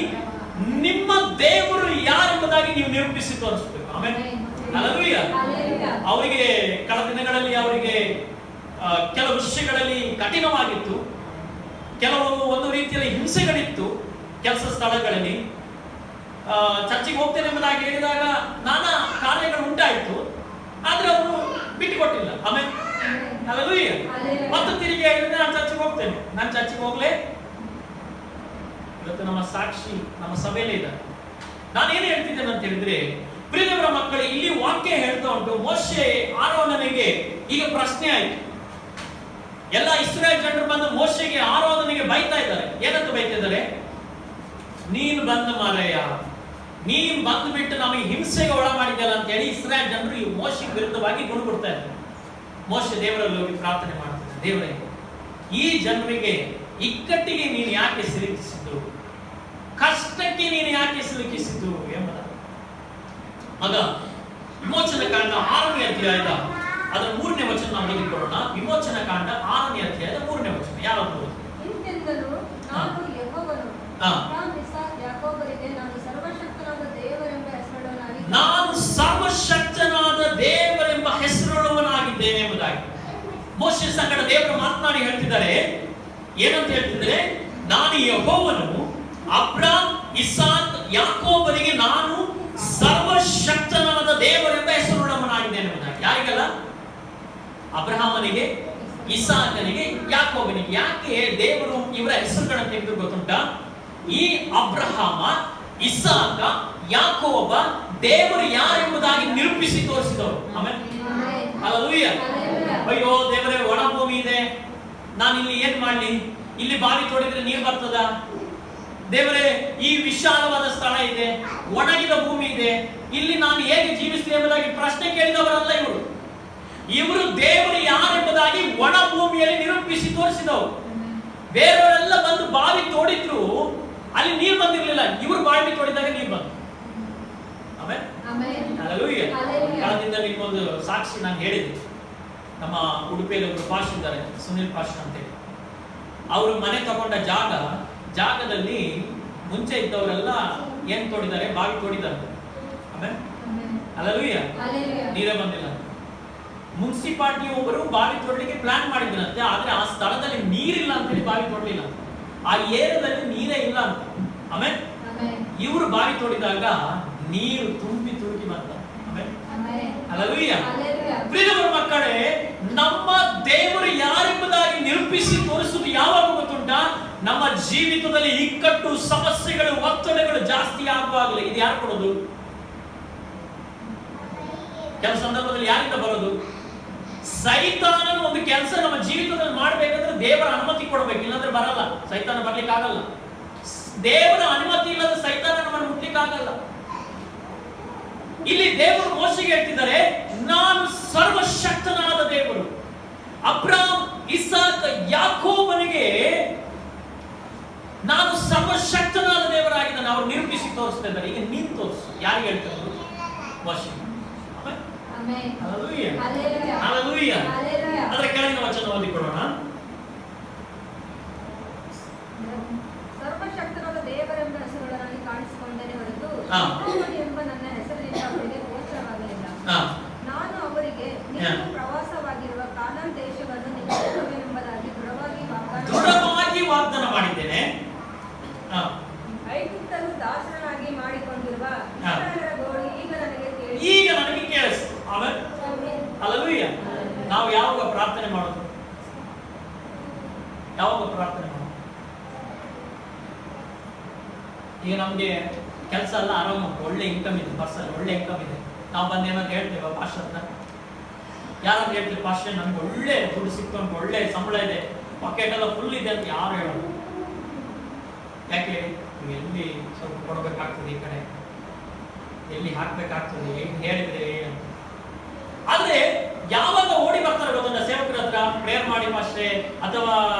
[SPEAKER 1] ನಿಮ್ಮ ದೇವರು ಯಾರೆಂಬುದಾಗಿ ನೀವು ನಿರೂಪಿಸಿ ತೋರಿಸಬೇಕು. ಆಮೇಲೆ ಹಲ್ಲೆಲೂಯಾ. ಅವರಿಗೆ ಕಳೆದ ದಿನಗಳಲ್ಲಿ ಅವರಿಗೆ ಕೆಲವು ವಿಷಯಗಳಲ್ಲಿ ಕಠಿಣವಾಗಿತ್ತು, ಕೆಲವು ಒಂದು ರೀತಿಯಲ್ಲಿ ಹಿಂಸೆಗಳಿತ್ತು ಕೆಲಸ ಸ್ಥಳಗಳಲ್ಲಿ. ಚರ್ಚಿಗೆ ಹೋಗ್ತೇನೆ ಎಂಬುದಾಗಿ ಹೇಳಿದಾಗ ನಾನಾ ಕಾರ್ಯಗಳು ಉಂಟಾಯಿತು, ಆದ್ರೆ ಅವರು ಬಿಟ್ಟುಕೊಟ್ಟಿಲ್ಲ. ಆಮೇಲೆ ಹಲ್ಲೆಲೂಯಾ. ಮತ್ತು ತಿರುಗಿ ಹೇಳಿದ್ರೆ ನಾನು ಚರ್ಚಿಗೆ ಹೋಗ್ಲೇ. ಇವತ್ತು ನಮ್ಮ ಸಾಕ್ಷಿ ನಮ್ಮ ಸಭೆಯಲ್ಲೇ ಇದ್ದಾರೆ. ನಾನೇನು ಹೇಳ್ತಿದ್ದೇನೆ ಅಂತ ಹೇಳಿದ್ರೆ, ಪ್ರಿಯದೇವರ ಮಕ್ಕಳೇ, ಇಲ್ಲಿ ವಾಕ್ಯ ಹೇಳ್ತಾ ಉಂಟು, ಮೋಶೆ ಆರೋನನಿಗೆ ಈಗ ಪ್ರಶ್ನೆ ಆಯ್ತು. ಎಲ್ಲ ಇಸ್ರಾಯೇಲ್ ಜನರು ಬಂದು ಮೋಶೆಗೆ ಆರೋನನಿಗೆ ಬೈತಾ ಇದ್ದಾರೆ. ಏನಂತ ಬೈತಾ ಇದ್ದಾರೆ? ನೀನು ಬಂದ ಮಾರಾಯ, ನೀನ್ ಬಂದ್ಬಿಟ್ಟು ನಮಗೆ ಹಿಂಸೆಗೆ ಒಳ ಮಾಡಿದ್ದಲ್ಲ ಅಂತ ಹೇಳಿ ಇಸ್ರಾಯೇಲ್ ಜನರು ಈ ಮೋಶೆಗೆ ವಿರುದ್ಧವಾಗಿ ಗುಣಗುಡ್ತಾ ಇದ್ದಾರೆ. ಮೋಶೆ ದೇವರಲ್ಲಿ ಹೋಗಿ ಪ್ರಾರ್ಥನೆ ಮಾಡ್ತಿದ್ದಾರೆ, ದೇವರೇ, ಈ ಜನರಿಗೆ ಇಕ್ಕಟ್ಟಿಗೆ ನೀನು ಯಾಕೆ ಸಿಲುಕಿಸಿದ್ದು, ಕಷ್ಟಕ್ಕೆ ನೀನು ಯಾಕೆ ಸಿಲುಕಿಸಿದ್ದು ಎಂಬುದ. ಆಗ ವಿಮೋಚನ ಕಾಂಡ 6ನೇ ಅಧ್ಯಾಯದ ಅದರ 3ನೇ ವಚನ ನಾವು ಓದಿಕೊಳ್ಳೋಣ. ವಿಮೋಚನ ಕಾಂಡ 6ನೇ ಅಧ್ಯಾಯದ 3ನೇ ವಚನ. ಯಾರು
[SPEAKER 2] ನಾನು ಯೆಹೋವನು, ಅಬ್ರಹಾಂ, ಇಸಾಕ್, ಯಾಕೋಬರಿಗೆ ನಾನು ಸರ್ವಶಕ್ತನಾದ ದೇವರೆಂಬ ಹೆಸರುಳ್ಳವನಾಗಿದ್ದೇನೆ ಎಂಬುದಾಗಿ ಮೋಶೆ ಸಂಗಡ ದೇವರು ಮಾತನಾಡಿ ಹೇಳ್ತಿದ್ದಾರೆ. ಏನಂತ ಹೇಳ್ತಿದ್ದಾರೆ? ನಾನು ಯೆಹೋವನು, ಅಬ್ರಹಾಂ, ಇಸಾಕ್, ಯಾಕೋಬರಿಗೆ ನಾನು ಸರ್ವಶಕ್ತನಾದ ದೇವರೆಂಬ ಹೆಸರುಳ್ಳವನಾಗಿದ್ದೇನೆ ಎಂಬುದಾಗಿ. ಯಾರಿಗೆಲ್ಲ? ಅಬ್ರಹಾಮನಿಗೆ, ಇಸಾಕನಿಗೆ, ಯಾಕೋಬನಿಗೆ. ಯಾಕೆ ದೇವರು ಇವರ ಹೆಸರುಗಳನ್ನು ತೆಗೆದು ಗೊತ್ತುಂಟಾ? ಈ ಅಬ್ರಹಾಮ, ಇಸಾಕ, ಯಾಕೋಬ ದೇವರು ಯಾರೆಂಬುದಾಗಿ ನಿರೂಪಿಸಿ ತೋರಿಸಿದವರು. ಆಮೇಲೆ ಹಲ್ಲೆಲೂಯಾ. ಅಯ್ಯೋ ದೇವರೇ, ಒಣ ಭೂಮಿ ಇದೆ, ನಾನು ಇಲ್ಲಿ ಏನ್ ಮಾಡ್ಲಿ? ಇಲ್ಲಿ ಬಾವಿ ತೋಡಿದ್ರೆ ನೀರು ಬರ್ತದ? ದೇವರೇ, ಈ ವಿಶಾಲವಾದ ಸ್ಥಳ ಇದೆ, ಒಣಗಿದ ಭೂಮಿ ಇದೆ, ಇಲ್ಲಿ ನಾನು ಹೇಗೆ ಜೀವಿಸ್ಲಿ ಎಂಬುದಾಗಿ ಪ್ರಶ್ನೆ ಕೇಳಿದವರಲ್ಲ ಇವರು. ಇವರು ದೇವರು ಯಾರೆಂಬುದಾಗಿ ಒಣ ಭೂಮಿಯಲ್ಲಿ ನಿರೂಪಿಸಿ ತೋರಿಸಿದವರು. ಬೇರೆಯವರೆಲ್ಲ ಬಂದು ಬಾವಿ ತೋಡಿದ್ರು, ಅಲ್ಲಿ ನೀರು ಬಂದಿರಲಿಲ್ಲ. ಇವರು ಬಾವಿ ತೋಡಿದಾಗ ನೀರು ಬಂತು.
[SPEAKER 1] ಆಮೆನ್.
[SPEAKER 3] ಆಮೆನ್.
[SPEAKER 1] ಹಲ್ಲೆಲೂಯಾ.
[SPEAKER 3] ಹಲ್ಲೆಲೂಯಾ.
[SPEAKER 1] ಕಳೆದಿಂದ ನಿಮ್ಗೊಂದು ಸಾಕ್ಷಿ ನಾನು ಹೇಳಿದೆ. ನಮ್ಮ ಉಡುಪಿಯಲ್ಲಿ ಒಬ್ಬರು ಪಾಸ್ಟ್ ಇದ್ದಾರೆ, ಸುನಿಲ್ ಪಾಸ್ಟ್ ಅಂತೇಳಿ. ಅವರು ಮನೆ ತಗೊಂಡ ಜಾಗದಲ್ಲಿ ಮುಂಚೆ ಇದ್ದವರೆಲ್ಲ ಏನ್ ತೋಡಿದ್ದಾರೆ, ಬಾವಿ ತೋಡಿದ್ದಾರೆ. ಆಮೇಲೆ
[SPEAKER 3] ಆಮೆನ್.
[SPEAKER 1] ಹಲ್ಲೆಲೂಯಾ.
[SPEAKER 3] ಹಲ್ಲೆಲೂಯಾ.
[SPEAKER 1] ನೀರೇ ಬಂದಿಲ್ಲ. ಮುನ್ಸಿಪಾಲಿಟಿ ಒಬ್ಬರು ಬಾವಿ ತೋಡ್ಲಿಕ್ಕೆ ಪ್ಲಾನ್ ಮಾಡಿದ್ರಂತೆ, ಆದ್ರೆ ಆ ಸ್ಥಳದಲ್ಲಿ ನೀರಿಲ್ಲ ಅಂತೇಳಿ ಬಾವಿ ತೋಡ್ಲಿಲ್ಲ. ಆ ಏರಿಯಾದಲ್ಲಿ ನೀರೇ ಇಲ್ಲ ಅಂತ. ಆಮೇಲೆ
[SPEAKER 3] ಆಮೆನ್.
[SPEAKER 1] ಇವರು ಬಾವಿ ತೋಡಿದಾಗ ನೀರು ತುಂಬಿ ತುಳುಕಿ ಬಂತ. ಆಮೇಲೆ
[SPEAKER 3] ಆಮೆನ್.
[SPEAKER 1] ಹಲ್ಲೆಲೂಯಾ.
[SPEAKER 3] ಹಲ್ಲೆಲೂಯಾ.
[SPEAKER 1] ಪ್ರಿಯರ ಮಕ್ಕಳೇ, ನಮ್ಮ ದೇವರು ಯಾರೆಂಬುದಾಗಿ ನಿರೂಪಿಸಿ ತೋರಿಸುವುದು ಯಾವಾಗ ಗೊತ್ತುಂಟಾ? ನಮ್ಮ ಜೀವಿತದಲ್ಲಿ ಇಕ್ಕಟ್ಟು, ಸಮಸ್ಯೆಗಳು, ಒತ್ತಡಗಳು ಜಾಸ್ತಿ ಆಗುವಾಗಲೇ. ಇದು ಯಾರು ಕೊಡೋದು? ಕೆಲವು ಸಂದರ್ಭದಲ್ಲಿ ಯಾರಿಂದ ಬರೋದು? ಸೈತಾನನ ಒಂದು ಕೆಲಸ ನಮ್ಮ ಜೀವಿತದಲ್ಲಿ ಮಾಡ್ಬೇಕಂದ್ರೆ ದೇವರ ಅನುಮತಿ ಕೊಡಬೇಕು, ಇಲ್ಲಾಂದ್ರೆ ಬರಲ್ಲ. ಸೈತಾನ ಬರ್ಲಿಕ್ಕೆ ಆಗಲ್ಲ. ದೇವರ ಅನುಮತಿ ಇಲ್ಲದ ಸೈತಾನ ನಮ್ಮನ್ನು ಮುಟ್ಲಿಕ್ಕೆ ಆಗಲ್ಲ. ಇಲ್ಲಿ ದೇವರು ಮೋಶೆಗೆ ಹೇಳ್ತಿದ್ದಾರೆ, ನಾನು ಸರ್ವಶಕ್ತನಾದ ದೇವರು. ಅಬ್ರಹಾಂ, ಇಸಾಕ್, ಯಾಕೋಬನಿಗೆ ನಾನು ಸರ್ವಶಕ್ತನಾದ ದೇವರಾಗಿದ್ದಾನೆ ಅವರು ನಿರೂಪಿಸಿ ತೋರಿಸ್ತಾ ಇದ್ದಾರೆ. ಈಗ ನೀನು ತೋರಿಸು. ಯಾರಿಗೆ ಹೇಳ್ತಾರೆ? ಮೋಶೆ.
[SPEAKER 3] Amen.
[SPEAKER 1] Hallelujah.
[SPEAKER 3] Hallelujah.
[SPEAKER 1] Hallelujah.
[SPEAKER 3] Hallelujah.
[SPEAKER 1] ಅದರ ಕೆಳಗಿನ ವಚನ ಓದಿಕೊಳ್ಳೋಣ.
[SPEAKER 3] ಸರ್ವಶಕ್ತನಾದ ದೇವರೆಂಬ ಹೆಸರುಗಳಲ್ಲಿ ಕಾಣಿಸಿಕೊಂಡರೆ ಹೊರತು
[SPEAKER 1] ಹಾ.
[SPEAKER 3] ಯೆಹೋವನು ಎಂಬ ನನ್ನ ಹೆಸರಿನಿಂದ ಅವರಿಗೆ ಗೋಚರವಾಗಲಿಲ್ಲ.
[SPEAKER 1] ಹಾ.
[SPEAKER 3] ನಾನು ಅವರಿಗೆ ನೀವು ಪ್ರವಾಸವಾಗಿರುವ ಕಾನಾನ್ ದೇಶವನ್ನು ನಿಮಗೆ ಕೊಡುವೆನೆಂಬುದಾಗಿ
[SPEAKER 1] ದೃಢವಾಗಿ ವಾಗ್ದಾನ ಮಾಡಿದ್ದೇನೆ. ಹಾ.
[SPEAKER 3] ಐಗುಪ್ತರು ದಾಸರನ್ನಾಗಿ ಮಾಡಿಕೊಂಡಿರುವ
[SPEAKER 1] ಹಾ.
[SPEAKER 3] ಇಸ್ರಾಯೇಲರ ಗೋಳು
[SPEAKER 1] ಈಗ ನನಗೆ ಕೇಳಿಸ್ತು. ಆಮೇಲೆ ಹಲ್ಲೆಲೂಯಾ. ನಾವು ಯಾವಾಗ ಪ್ರಾರ್ಥನೆ ಮಾಡೋದು? ಯಾವಾಗ ಪ್ರಾರ್ಥನೆ ಮಾಡೋದು? ಈಗ ನಮ್ಗೆ ಕೆಲಸ ಎಲ್ಲ ಆರಾಮ ಉಂಟು, ಒಳ್ಳೆ ಇನ್ಕಮ್ ಇದೆ, ಪರ್ಸನ್ ಒಳ್ಳೆ ಇನ್ಕಮ್ ಇದೆ. ನಾವು ಬಂದು ಏನಾದ್ರು ಹೇಳ್ತೇವೆ ಪಾಸ್ಟ್ ಹತ್ರ? ಯಾರಾದ್ರೂ ಹೇಳ್ತೀವಿ ಪಾಸ್ಟ್ ನಮ್ಗೆ ಒಳ್ಳೆ ದುಡ್ಡು ಸಿಕ್ತು, ಒಳ್ಳೆ ಸಂಬಳ ಇದೆ, ಪಾಕೆಟ್ ಎಲ್ಲ ಫುಲ್ ಇದೆ ಅಂತ ಯಾರು ಹೇಳೋದು? ಯಾಕೆ? ಎಲ್ಲಿ ಸ್ವಲ್ಪ ಕೊಡಬೇಕಾಗ್ತದೆ, ಈ ಕಡೆ ಎಲ್ಲಿ ಹಾಕ್ಬೇಕಾಗ್ತದೆ, ಹೇಳಿದ್ರೆ ಅಂತ. ಆದ್ರೆ ಯಾವಾಗ ಓಡಿ ಬರ್ತಾರೆ ಗೊತ್ತುಂಟ? ಸೇವಕರ ಹತ್ರ ಪ್ರೇಯರ್ ಮಾಡಿ ಪಾಸ್ಟ್ರೆ, ಅಥವಾ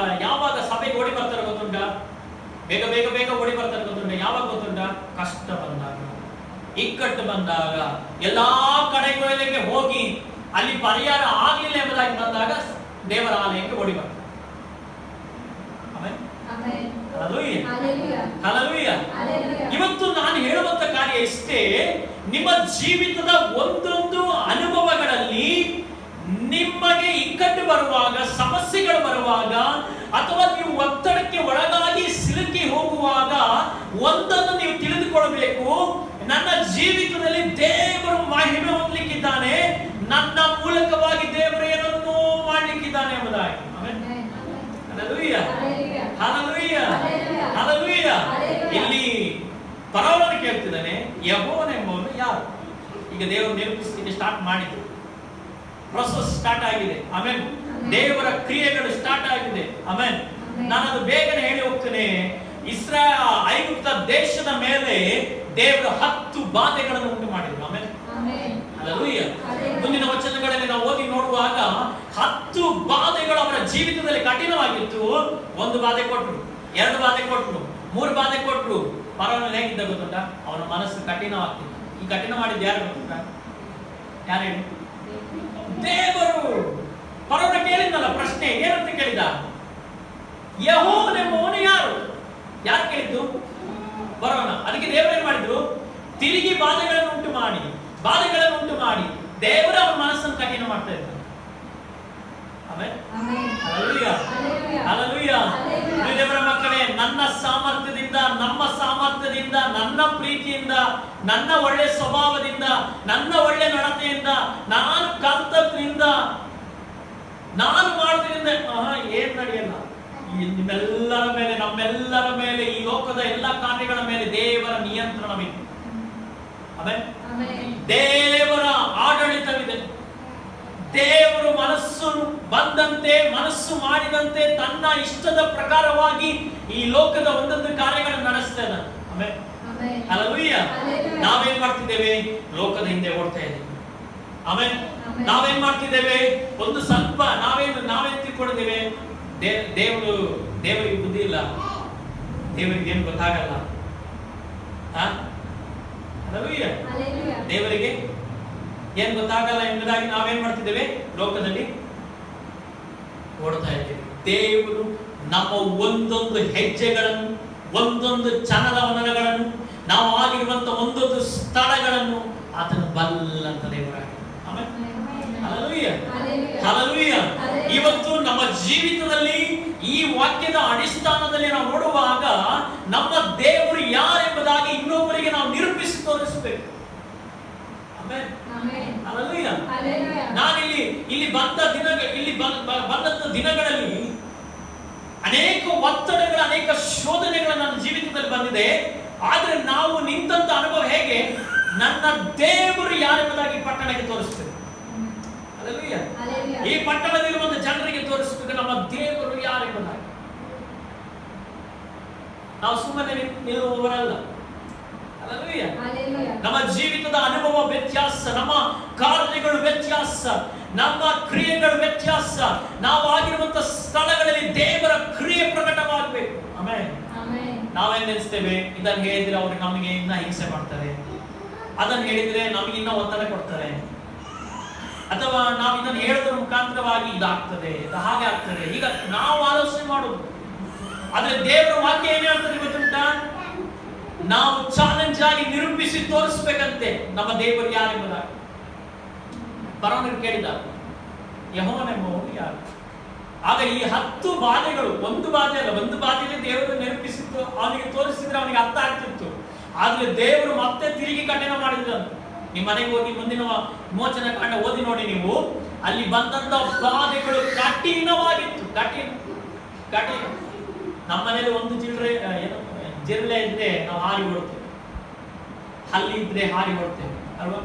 [SPEAKER 1] ಯಾವಾಗ ಸಭೆಗೆ ಓಡಿ ಬರ್ತಾರೆ ಗೊತ್ತುಂಟ? ಬೇಗ ಬೇಗ ಬೇಗ ಓಡಿ ಬರ್ತಾರೆ ಗೊತ್ತುಂಟ? ಯಾವಾಗ ಗೊತ್ತುಂಟ? ಕಷ್ಟ ಬಂದಾಗ, ಇಕ್ಕಟ್ಟು ಬಂದಾಗ, ಎಲ್ಲಾ ಕಡೆಗಳಿಗೆ ಹೋಗಿ ಅಲ್ಲಿ ಪರಿಹಾರ ಆಗಲಿಲ್ಲ ಎಂಬುದಾಗಿ ಬಂದಾಗ ದೇವರ ಆಲಯಕ್ಕೆ ಓಡಿ ಬರ್ತಾರೆ. ಆಮೆನ್. ಹಲ್ಲೆಲೂಯಾ. ಹಲ್ಲೆಲೂಯಾ. ಇವತ್ತು ನಾನು ಹೇಳುವಂತ ಕಾರ್ಯ ಇಷ್ಟೇ. ನಿಮ್ಮ ಜೀವಿತದ ಒಂದೊಂದು ಅನುಭವಗಳಲ್ಲಿ ನಿಮಗೆ ಇಕ್ಕಟ್ಟು ಬರುವಾಗ, ಸಮಸ್ಯೆಗಳು ಬರುವಾಗ, ಅಥವಾ ನೀವು ಒತ್ತಡಕ್ಕೆ ಒಳಗಾಗಿ ಸಿಲುಕಿ ಹೋಗುವಾಗ ಒಂದನ್ನು ನೀವು ತಿಳಿದುಕೊಳ್ಳಬೇಕು. ನನ್ನ ಜೀವಿತದಲ್ಲಿ ದೇವರು ಮಹಿಮೆ ಹೊಂದಲಿಕ್ಕಿದ್ದಾನೆ, ನನ್ನ ಮೂಲಕವಾಗಿ ದೇವರು ಏನನ್ನೋ ಮಾಡಲಿಕ್ಕಿದ್ದಾನೆ ಎಂಬುದಾಗಿ. ಹಲ್ಲೆಲೂಯಾ. ಹಲ್ಲೆಲೂಯಾ. ಹಲ್ಲೆಲೂಯಾ. ಇಲ್ಲಿ ಪರವಳನ್ನು ಕೇಳ್ತಿದ್ದಾನೆ, ಯೆಹೋವನೆಂಬವನು ಯಾರು? ಈಗ ದೇವರು ನಿರೂಪಿಸಲಿಕ್ಕೆ ಸ್ಟಾರ್ಟ್ ಮಾಡಿದ್ರು, ಪ್ರೊಸೆಸ್ ಸ್ಟಾರ್ಟ್ ಆಗಿದೆ. ಆಮೇಲೆ ದೇವರ ಕ್ರಿಯೆಗಳು ಸ್ಟಾರ್ಟ್ ಆಗಿದೆ. ಆಮೇಲೆ ನಾನು ಅದು ಬೇಗನೆ ಹೇಳಿ ಹೋಗ್ತೇನೆ. ಐಗುಪ್ತ ದೇಶದ ಮೇಲೆ ದೇವರು 10 ಬಾಧೆಗಳನ್ನು ಉಂಟು ಮಾಡಿದ್ರು. ಆಮೇಲೆ ಹಲ್ಲೆಲೂಯಾ. ಮುಂದಿನ ವಚನಗಳಲ್ಲಿ ನಾವು ಓದಿ ನೋಡುವಾಗ 10 ಬಾಧೆಗಳು ಅವರ ಜೀವಿತದಲ್ಲಿ ಕಠಿಣವಾಗಿತ್ತು. 1 ಬಾಧೆ ಕೊಟ್ಟರು, 2 ಬಾಧೆ ಕೊಟ್ಟರು, 3 ಬಾಧೆ ಕೊಟ್ಟರು. ಪರವನ ಹೇಗಿದ್ದ ಗೊತ್ತುಂಟ? ಅವನ ಮನಸ್ಸು ಕಠಿಣವಾಗ್ತಿತ್ತು. ಈ ಕಠಿಣ ಮಾಡಿದ್ದು ಯಾರು ಗೊತ್ತುಂಟ? ಯಾರು ಹೇಳಿ? ದೇವರು. ಪರವನ ಕೇಳಿದ್ನಲ್ಲ ಪ್ರಶ್ನೆ, ಏನಂತ ಕೇಳಿದ? ಯೆಹೋವನೆಂಬವನು ಯಾರು? ಯಾರು ಕೇಳಿದ್ದು? ಪರವನ. ಅದಕ್ಕೆ ದೇವರು ಏನ್ ಮಾಡಿದ್ರು? ತಿರುಗಿ ಬಾಧೆಗಳನ್ನು ಉಂಟು ಮಾಡಿ ದೇವರ ಅವನ ಮನಸ್ಸನ್ನು ಕಠಿಣ ಮಾಡ್ತಾ ಇದ್ದಾರೆ. ಆಮೆನ್. ಹಲ್ಲೆಲೂಯಾ. ಹಲ್ಲೆಲೂಯಾ. ದೇವರ ಮಕ್ಕಳೇ, ನನ್ನ ಸಾಮರ್ಥ್ಯದಿಂದ, ನಮ್ಮ ಸಾಮರ್ಥ್ಯದಿಂದ, ನನ್ನ ಪ್ರೀತಿಯಿಂದ, ನನ್ನ ಒಳ್ಳೆ ಸ್ವಭಾವದಿಂದ, ನನ್ನ ಒಳ್ಳೆ ನಡತೆಯಿಂದ, ನಾನು ಕರ್ತವ್ಯದಿಂದ, ನಾನು ಮಾಡೋದ್ರಿಂದ ಏನ್ ನಡೆಯಲ್ಲ. ನಿಮ್ಮೆಲ್ಲರ ಮೇಲೆ, ನಮ್ಮೆಲ್ಲರ ಮೇಲೆ, ಈ ಲೋಕದ ಎಲ್ಲ ಕಾರ್ಯಗಳ ಮೇಲೆ ದೇವರ ನಿಯಂತ್ರಣವಿದೆ. ಆಮೆನ್. ದೇವರ ಆಡಳಿತವಿದೆ. ದೇವರು ಮನಸ್ಸು ಬಂದಂತೆ, ಮನಸ್ಸು ಮಾಡಿದಂತೆ, ತನ್ನ ಇಷ್ಟದ ಪ್ರಕಾರವಾಗಿ ಈ ಲೋಕದ ಒಂದೊಂದು ಕಾರ್ಯಗಳನ್ನು ನಡೆಸ್ತಾ ಇದ್ದಾನೆ. ಆಮೆನ್. ಹಲ್ಲೆಲೂಯಾ. ನಾವೇನ್ ಮಾಡ್ತಿದ್ದೇವೆ? ಲೋಕದ ಹಿಂದೆ ಓಡ್ತಾ ಇದ್ದೇವೆ. ಆಮೆನ್. ನಾವೇನ್ ಮಾಡ್ತಿದ್ದೇವೆ? ಒಂದು ಸ್ವಲ್ಪ ನಾವೇನ್ ತಿಳ್ಕೊಂಡಿದ್ದೇವೆ? ದೇವರಿಗೆ ಬುದ್ಧಿ ಇಲ್ಲ, ದೇವರಿಗೆ ಏನು ಗೊತ್ತಾಗಲ್ಲ. ಹಲ್ಲೆಲೂಯಾ.
[SPEAKER 3] Hallelujah.
[SPEAKER 1] ದೇವರಿಗೆ ಏನ್ ಗೊತ್ತಾಗಲ್ಲ ಎಂಬುದಾಗಿ ನಾವೇನ್ ಮಾಡ್ತಿದ್ದೇವೆ, ಲೋಕದಲ್ಲಿ ಓಡ್ತಾ ಇದ್ದೇವೆ. ದೇವರು ನಮ್ಮ ಒಂದೊಂದು ಹೆಜ್ಜೆಗಳನ್ನು, ಒಂದೊಂದು ಚಲನವಲನಗಳನ್ನು, ನಾವು ಆಗಿರುವಂತ ಒಂದೊಂದು ಸ್ಥಳಗಳನ್ನು ಆತನ ಬಲ್ಲಂತ ದೇವರಾಗಿ. ಆಮೇಲೆ ಹಲ್ಲೆಲೂಯಾ, ಹಲ್ಲೆಲೂಯಾ. ಇವತ್ತು ನಮ್ಮ ಜೀವಿತದಲ್ಲಿ ಈ ವಾಕ್ಯದ ಅಡಿಸ್ಥಾನದಲ್ಲಿ ನಾವು ನೋಡುವಾಗ ನಮ್ಮ ದೇವರು ಯಾರೆಂಬುದಾಗಿ ಇನ್ನೊಬ್ಬರಿಗೆ ನಾವು ನಿರೂಪಿಸಿ ತೋರಿಸಬೇಕು. ಆಮೇಲೆ ಹಲ್ಲೆಲೂಯಾ. ನಾನಿಲ್ಲಿ ಬಂದ ಬಂದಂತ ದಿನಗಳಲ್ಲಿ ಅನೇಕ ಒತ್ತಡಗಳು, ಅನೇಕ ಶೋಧನೆಗಳು ನನ್ನ ಜೀವಿತದಲ್ಲಿ ಬಂದಿದೆ. ಆದ್ರೆ ನಾವು ನಿಂತಂತ ಅನುಭವ ಹೇಗೆ, ನನ್ನ ದೇವರು ಯಾರೆಂಬುದಾಗಿ ಪಟ್ಟಣಕ್ಕೆ ತೋರಿಸ್ತೇವೆ. ಹಲ್ಲೆಲೂಯಾ. ಈ ಪಟ್ಟಣದಲ್ಲಿರುವಂತ ಜನರಿಗೆ ತೋರಿಸಬೇಕು ನಮ್ಮ ದೇವರು ಯಾರೆಂಬುದಾಗಿ. ನಾವು ಸುಮ್ಮನೆ ನಿಲ್ಲುವವರಲ್ಲ. ಹಲ್ಲೆಲೂಯಾ. ನಮ್ಮ ಜೀವಿತದ ಅನುಭವ ವ್ಯತ್ಯಾಸ, ನಮ್ಮ ಕಾರ್ಯಗಳು ವ್ಯತ್ಯಾಸ, ನಮ್ಮ ಕ್ರಿಯೆಗಳು ವ್ಯತ್ಯಾಸ. ನಾವು ಆಗಿರುವಂತ ಸ್ಥಳಗಳಲ್ಲಿ ದೇವರ ಕ್ರಿಯೆ ಪ್ರಕಟವಾಗಬೇಕು. ಆಮೇಲೆ ನಾವೇನ್ ನೆನೆಸ್ತೇವೆ, ಇದನ್ನು ಹೇಳಿದ್ರೆ ಅವ್ರಿಗೆ ನಮಗೆ ಇನ್ನ ಹಿಂಸೆ ಮಾಡ್ತಾರೆ, ಅದನ್ನು ಹೇಳಿದ್ರೆ ನಮಗೆ ಇನ್ನ ಒತ್ತಡ ಕೊಡ್ತಾರೆ, ಅಥವಾ ನಾವು ಇದನ್ನು ಹೇಳೋದ್ರ ಮುಖಾಂತರವಾಗಿ ಇದಾಗ್ತದೆ, ಹಾಗೆ ಆಗ್ತದೆ, ಈಗ ನಾವು ಆಲೋಚನೆ ಮಾಡೋದು. ಆದ್ರೆ ದೇವರ ವಾಕ್ಯ ಏನ್ ಹೇಳ್ತದೆ ಗೊತ್ತುಂಟಾ, ನಾವು ಚಾಲೆಂಜ್ ಆಗಿ ನಿರೂಪಿಸಿ ತೋರಿಸ್ಬೇಕಂತೆ ನಮ್ಮ ದೇವರು ಯಾರೆಂಬುದಾಗಿ. ಪರವನಿಗೆ ಕೇಳಿದ, ಯೆಹೋವನೆಂಬುವನು ಯಾರು? ಆಗ ಈ 10 ಬಾಧೆಗಳು, ಒಂದು ಬಾಧೆ ಅಲ್ಲ, ಒಂದು ಬಾಧೆಯಲ್ಲಿ ದೇವರು ನೆನಪಿಸಿತ್ತು, ಅವನಿಗೆ ತೋರಿಸಿದ್ರೆ ಅವನಿಗೆ ಅರ್ಥ ಆಗ್ತಿತ್ತು. ಆದ್ರೆ ದೇವರು ಮತ್ತೆ ತಿರುಗಿ ಕಠಿಣ ಮಾಡಿದ್ರಂತೆ. ನಿಮ್ಮ ಮನೆಗೆ ಹೋಗಿ ಮುಂದಿನ ಮೋಚನ ಕಾಂಡ ಓದಿ ನೋಡಿ ನೀವು, ಅಲ್ಲಿ ಬಂದಂತ ಬಾಧೆಗಳು ಕಠಿಣವಾಗಿತ್ತು. ಕಠಿಣ. ನಮ್ಮ ಮನೇಲಿ ಒಂದು ಜಿರಳೆ ಇದ್ರೆ ನಾವು ಹಾರಿ ಓಡ್ತೇವೆ, ಹಲ್ಲಿ ಇದ್ರೆ ಹಾರಿ ಓಡ್ತೇವೆ ಅಲ್ವಾ?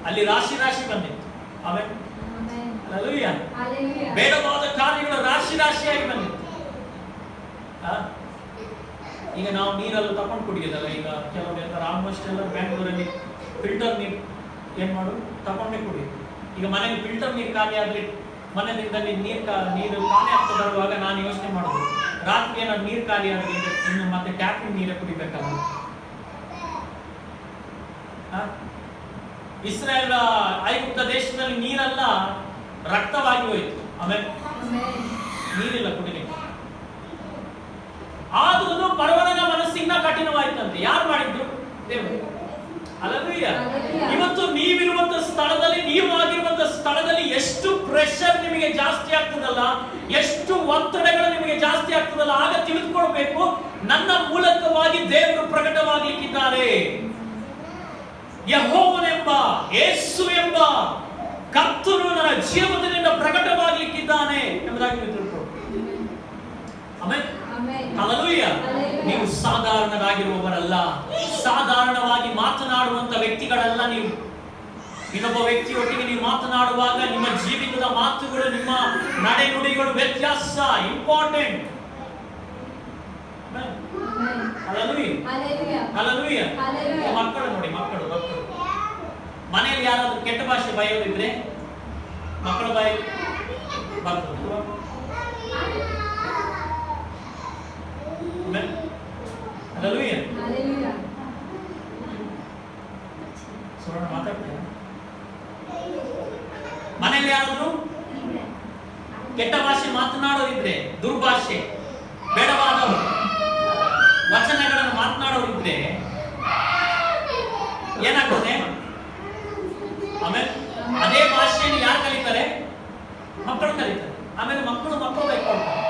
[SPEAKER 1] ಅಲ್ಲಿ ರಾಶಿ ಬಂದಿತ್ತು. ಆಮೇಲೆ ಹಲ್ಲೆಲೂಯಾ. ಬೇಡವಾದ ಕಾರ್ಯಗಳು ರಾಶಿಯಾಗಿ ಬಂದಿತ್ತು. ಈಗ ನಾವು ನೀರೆಲ್ಲ ತಕೊಂಡು ಕುಡಿಯೋದಲ್ಲ. ಈಗ ಕೆಲವರು ಹೇಳ್ತಾರೆ, ಆಲ್ಮೋಸ್ಟ್ ಎಲ್ಲ ಬ್ಯಾಂಗ್ಳೂರಲ್ಲಿ ಫಿಲ್ಟರ್ ನೀರು ಏನ್ ಮಾಡು ತಕೊಂಡೇ ಕುಡಿ. ಈಗ ಮನೆಗೆ ಫಿಲ್ಟರ್ ನೀರು ಖಾಲಿ ಆದ್ರೆ ಮನೆಯಿಂದ ನೀರು ಖಾಲಿ ಆಗ್ತಾ ಬರುವಾಗ ನಾನು ಯೋಚನೆ ಮಾಡುದು, ರಾತ್ರಿ ಏನಾದ್ರು ನೀರು ಖಾಲಿ ಆದ್ರೆ ಇನ್ನು ಮತ್ತೆ ಟ್ಯಾಪಿನ ನೀರೇ ಕುಡಿಬೇಕಲ್ಲ. ಇಸ್ರಾಯೇಲ್ ಐಗುಪ್ತ ದೇಶದಲ್ಲಿ ನೀರೆಲ್ಲ ರಕ್ತವಾಗಿ ಹೋಯಿತು. ಆಮೇಲೆ ನೀರಿಲ್ಲ ಕುಡಿಲಿಕ್ಕೆ. ಆದ್ರೂ ಪರವನನ ಮನಸ್ಸಿನ ಕಠಿಣವಾಯ್ತಂತೆ. ಯಾರು ಮಾಡಿದ್ರು? ದೇವರು. ಹಲ್ಲೆಲೂಯಾ. ಇವತ್ತು ನೀವಿರುವಂತ ಸ್ಥಳದಲ್ಲಿ, ನೀವು ಆಗಿರುವಂತ ಸ್ಥಳದಲ್ಲಿ ಎಷ್ಟು ಪ್ರೆಷರ್ ನಿಮಗೆ ಜಾಸ್ತಿ ಆಗ್ತದಲ್ಲ, ಎಷ್ಟು ಒತ್ತಡಗಳು ನಿಮಗೆ ಜಾಸ್ತಿ ಆಗ್ತದಲ್ಲ, ಆಗ ತಿಳಿದುಕೊಳ್ಬೇಕು, ನನ್ನ ಮೂಲಕವಾಗಿ ದೇವರು ಪ್ರಕಟವಾಗಲಿಕ್ಕಿದ್ದಾರೆ. ಯೆಹೋವನೆಂಬ, ಯೇಸು ಎಂಬ ಕರ್ತನು ನನ್ನ ಜೀವನದಿಂದ ಪ್ರಕಟವಾಗಲಿಕ್ಕಿದ್ದಾನೆ ಎಂಬುದಾಗಿ ನೀವು ತಿಳ್ಕೊಳ್ಳಿ. ಆಮೆನ್. ಹಲ್ಲೆಲೂಯಾ. ನೀವು ಸಾಧಾರಣರಾಗಿರುವವರಲ್ಲ, ಸಾಧಾರಣವಾಗಿ ಮಾತನಾಡುವಂತ ವ್ಯಕ್ತಿಗಳಲ್ಲ ನೀವು. ಇನ್ನೊಬ್ಬ ವ್ಯಕ್ತಿಯೊಟ್ಟಿಗೆ ನೀವು ಮಾತನಾಡುವಾಗ ನಿಮ್ಮ ಜೀವಿತದ ಮಾತುಗಳು, ನಿಮ್ಮ ನಡೆನುಡಿಗಳು ವ್ಯತ್ಯಾಸ ಇಂಪಾರ್ಟೆಂಟ್. ಹಲ್ಲೆಲೂಯಾ. ಮಕ್ಕಳು ನೋಡಿ, ಮಕ್ಕಳು ಮನೆಯಲ್ಲಿ ಯಾರಾದ್ರೂ ಕೆಟ್ಟ ಭಾಷೆ ಬಯೋದಿದ್ರೆ ಮಕ್ಕಳ ಬಾಯಿ ಬರ್ತದೆ. ಹಲ್ಲೆಲೂಯಾ. ಸುವರ್ಣ ಮಾತಾಡ್ತೀರಾ? ಮನೆಯಲ್ಲಿ ಯಾರಾದ್ರೂ ಕೆಟ್ಟ ಭಾಷೆ ಮಾತನಾಡೋರಿದ್ರೆ, ದುರ್ಭಾಷೆ, ಬೇಡವಾದ ವಚನಗಳನ್ನು ಮಾತನಾಡೋರಿದ್ರೆ ಏನಾಗ್ತದೆ? ಆಮೇಲೆ ಅದೇ ಭಾಷೆಯನ್ನು ಯಾರು ಕಲಿತಾರೆ? ಮಕ್ಕಳು ಕಲಿತಾರೆ. ಆಮೇಲೆ ಮಕ್ಕಳು ಬೈಕೊಳ್ತಾರೆ.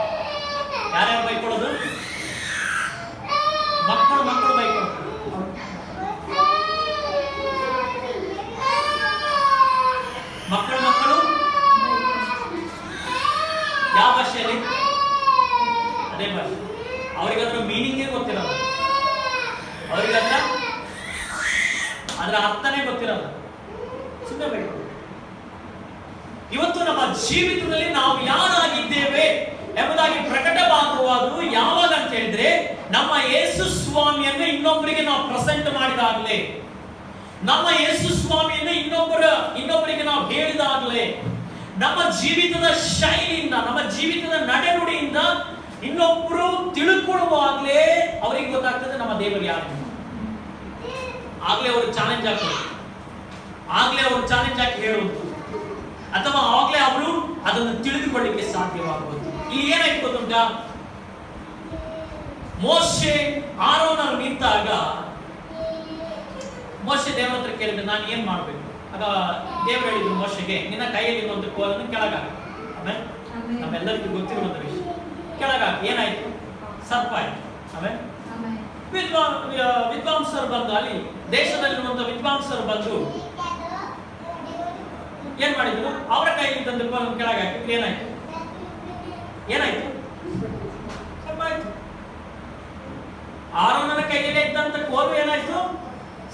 [SPEAKER 1] ಯಾರ್ಯಾರು ಬೈಕೊಳ್ಳೋದು? ಮಕ್ಕಳು ಬೈಕೊಳ್ತಾರೆ. ಮಕ್ಕಳು ಯಾವ ಭಾಷೆಯಲ್ಲಿ? ಅದೇ ಭಾಷೆ. ಅವರಿಗದ್ರ ಮೀನಿಂಗೇ ಗೊತ್ತಿರಲ್ಲ, ಅವರಿಗದ್ರ ಅದರ ಅರ್ಥನೇ ಗೊತ್ತಿರಲ್ಲ, ಸುಮ್ಮನೆ ಬೇಕು. ಇವತ್ತು ನಮ್ಮ ಜೀವಿತದಲ್ಲಿ ನಾವು ಯಾರಾಗಿದ್ದೇವೆ ಎಂಬುದಾಗಿ ಪ್ರಕಟವಾಗುವುದು ಯಾವಾಗ ಅಂತ ಹೇಳಿದ್ರೆ, ನಮ್ಮ ಯೇಸು ಸ್ವಾಮಿಯನ್ನು ಇನ್ನೊಬ್ಬರಿಗೆ ನಾವು ಪ್ರೆಸೆಂಟ್ ಮಾಡಿದಾಗಲೇ, ನಮ್ಮ ಯೇಸು ಸ್ವಾಮಿಯನ್ನು ಇನ್ನೊಬ್ಬರಿಗೆ ನಾವು ಹೇಳಿದಾಗಲೇ, ನಮ್ಮ ಜೀವಿತದ ಶೈಲಿಯಿಂದ, ನಮ್ಮ ಜೀವಿತದ ನಡೆನುಡಿಯಿಂದ ಇನ್ನೊಬ್ಬರು ತಿಳ್ಕೊಳ್ಳುವಾಗಲೇ ಅವರಿಗೆ ಗೊತ್ತಾಗ್ತದೆ ನಮ್ಮ ದೇವರು ಯಾರು. ಆಗ್ಲೇ ಅವರು ಚಾಲೆಂಜ್ ಆಗ್ತದೆ, ಆಗ್ಲೇ ಅವರು ಚಾಲೆಂಜ್ ಆಗಿ ಹೇಳುವುದು, ಅಥವಾ ಆಗ್ಲೇ ಅವರು ಅದನ್ನು ತಿಳಿದುಕೊಳ್ಳಿಕ್ಕೆ ಸಾಧ್ಯವಾಗುವುದು. ಇಲ್ಲಿ ಏನಾಯ್ತು ಗೊತ್ತುಂಟಾ? ಮೋಶೆ ಆರೋನರು ನಿಂತಾಗ ಮೋಶೆ ದೇವರ ಹತ್ರ ಕೇಳಿದ್ರೆ ನಾನು ಏನ್ ಮಾಡ್ಬೇಕು? ಆಗ ದೇವರು ಹೇಳಿದ್ರು ಮೋಶೆಗೆ, ನಿನ್ನ ಕೈಯಲ್ಲಿ ಒಂದು ಕೋಲನ್ನು ಕೆಳಗಾಕ. ಆಮೇಲೆ ನಮ್ಮೆಲ್ಲರಿಗೂ ಗೊತ್ತಿರುವಂತ ವಿಷಯ, ಕೆಳಗಾಕ. ಏನಾಯ್ತು? ಸರ್ಪ ಆಯ್ತು. ಆಮೇಲೆ ವಿದ್ವಾಂಸರು ಬಂದು, ಅಲ್ಲಿ ದೇಶದಲ್ಲಿರುವಂತ ವಿದ್ವಾಂಸರು ಬಂದು ಏನ್ ಮಾಡಿದ್ರು? ಅವರ ಕೈಯಲ್ಲಿ ತಂದು ಕೋಲನ್ನು ಕೆಳಗಾಕಿ. ಏನಾಯ್ತು? ಏನಾಯ್ತು? ಸರ್ಪ ಆಯ್ತು. ಆರೋನನ ಕೈಯಲ್ಲಿ ಇದ್ದಂತ ಕೋಲು ಏನಾಯ್ತು?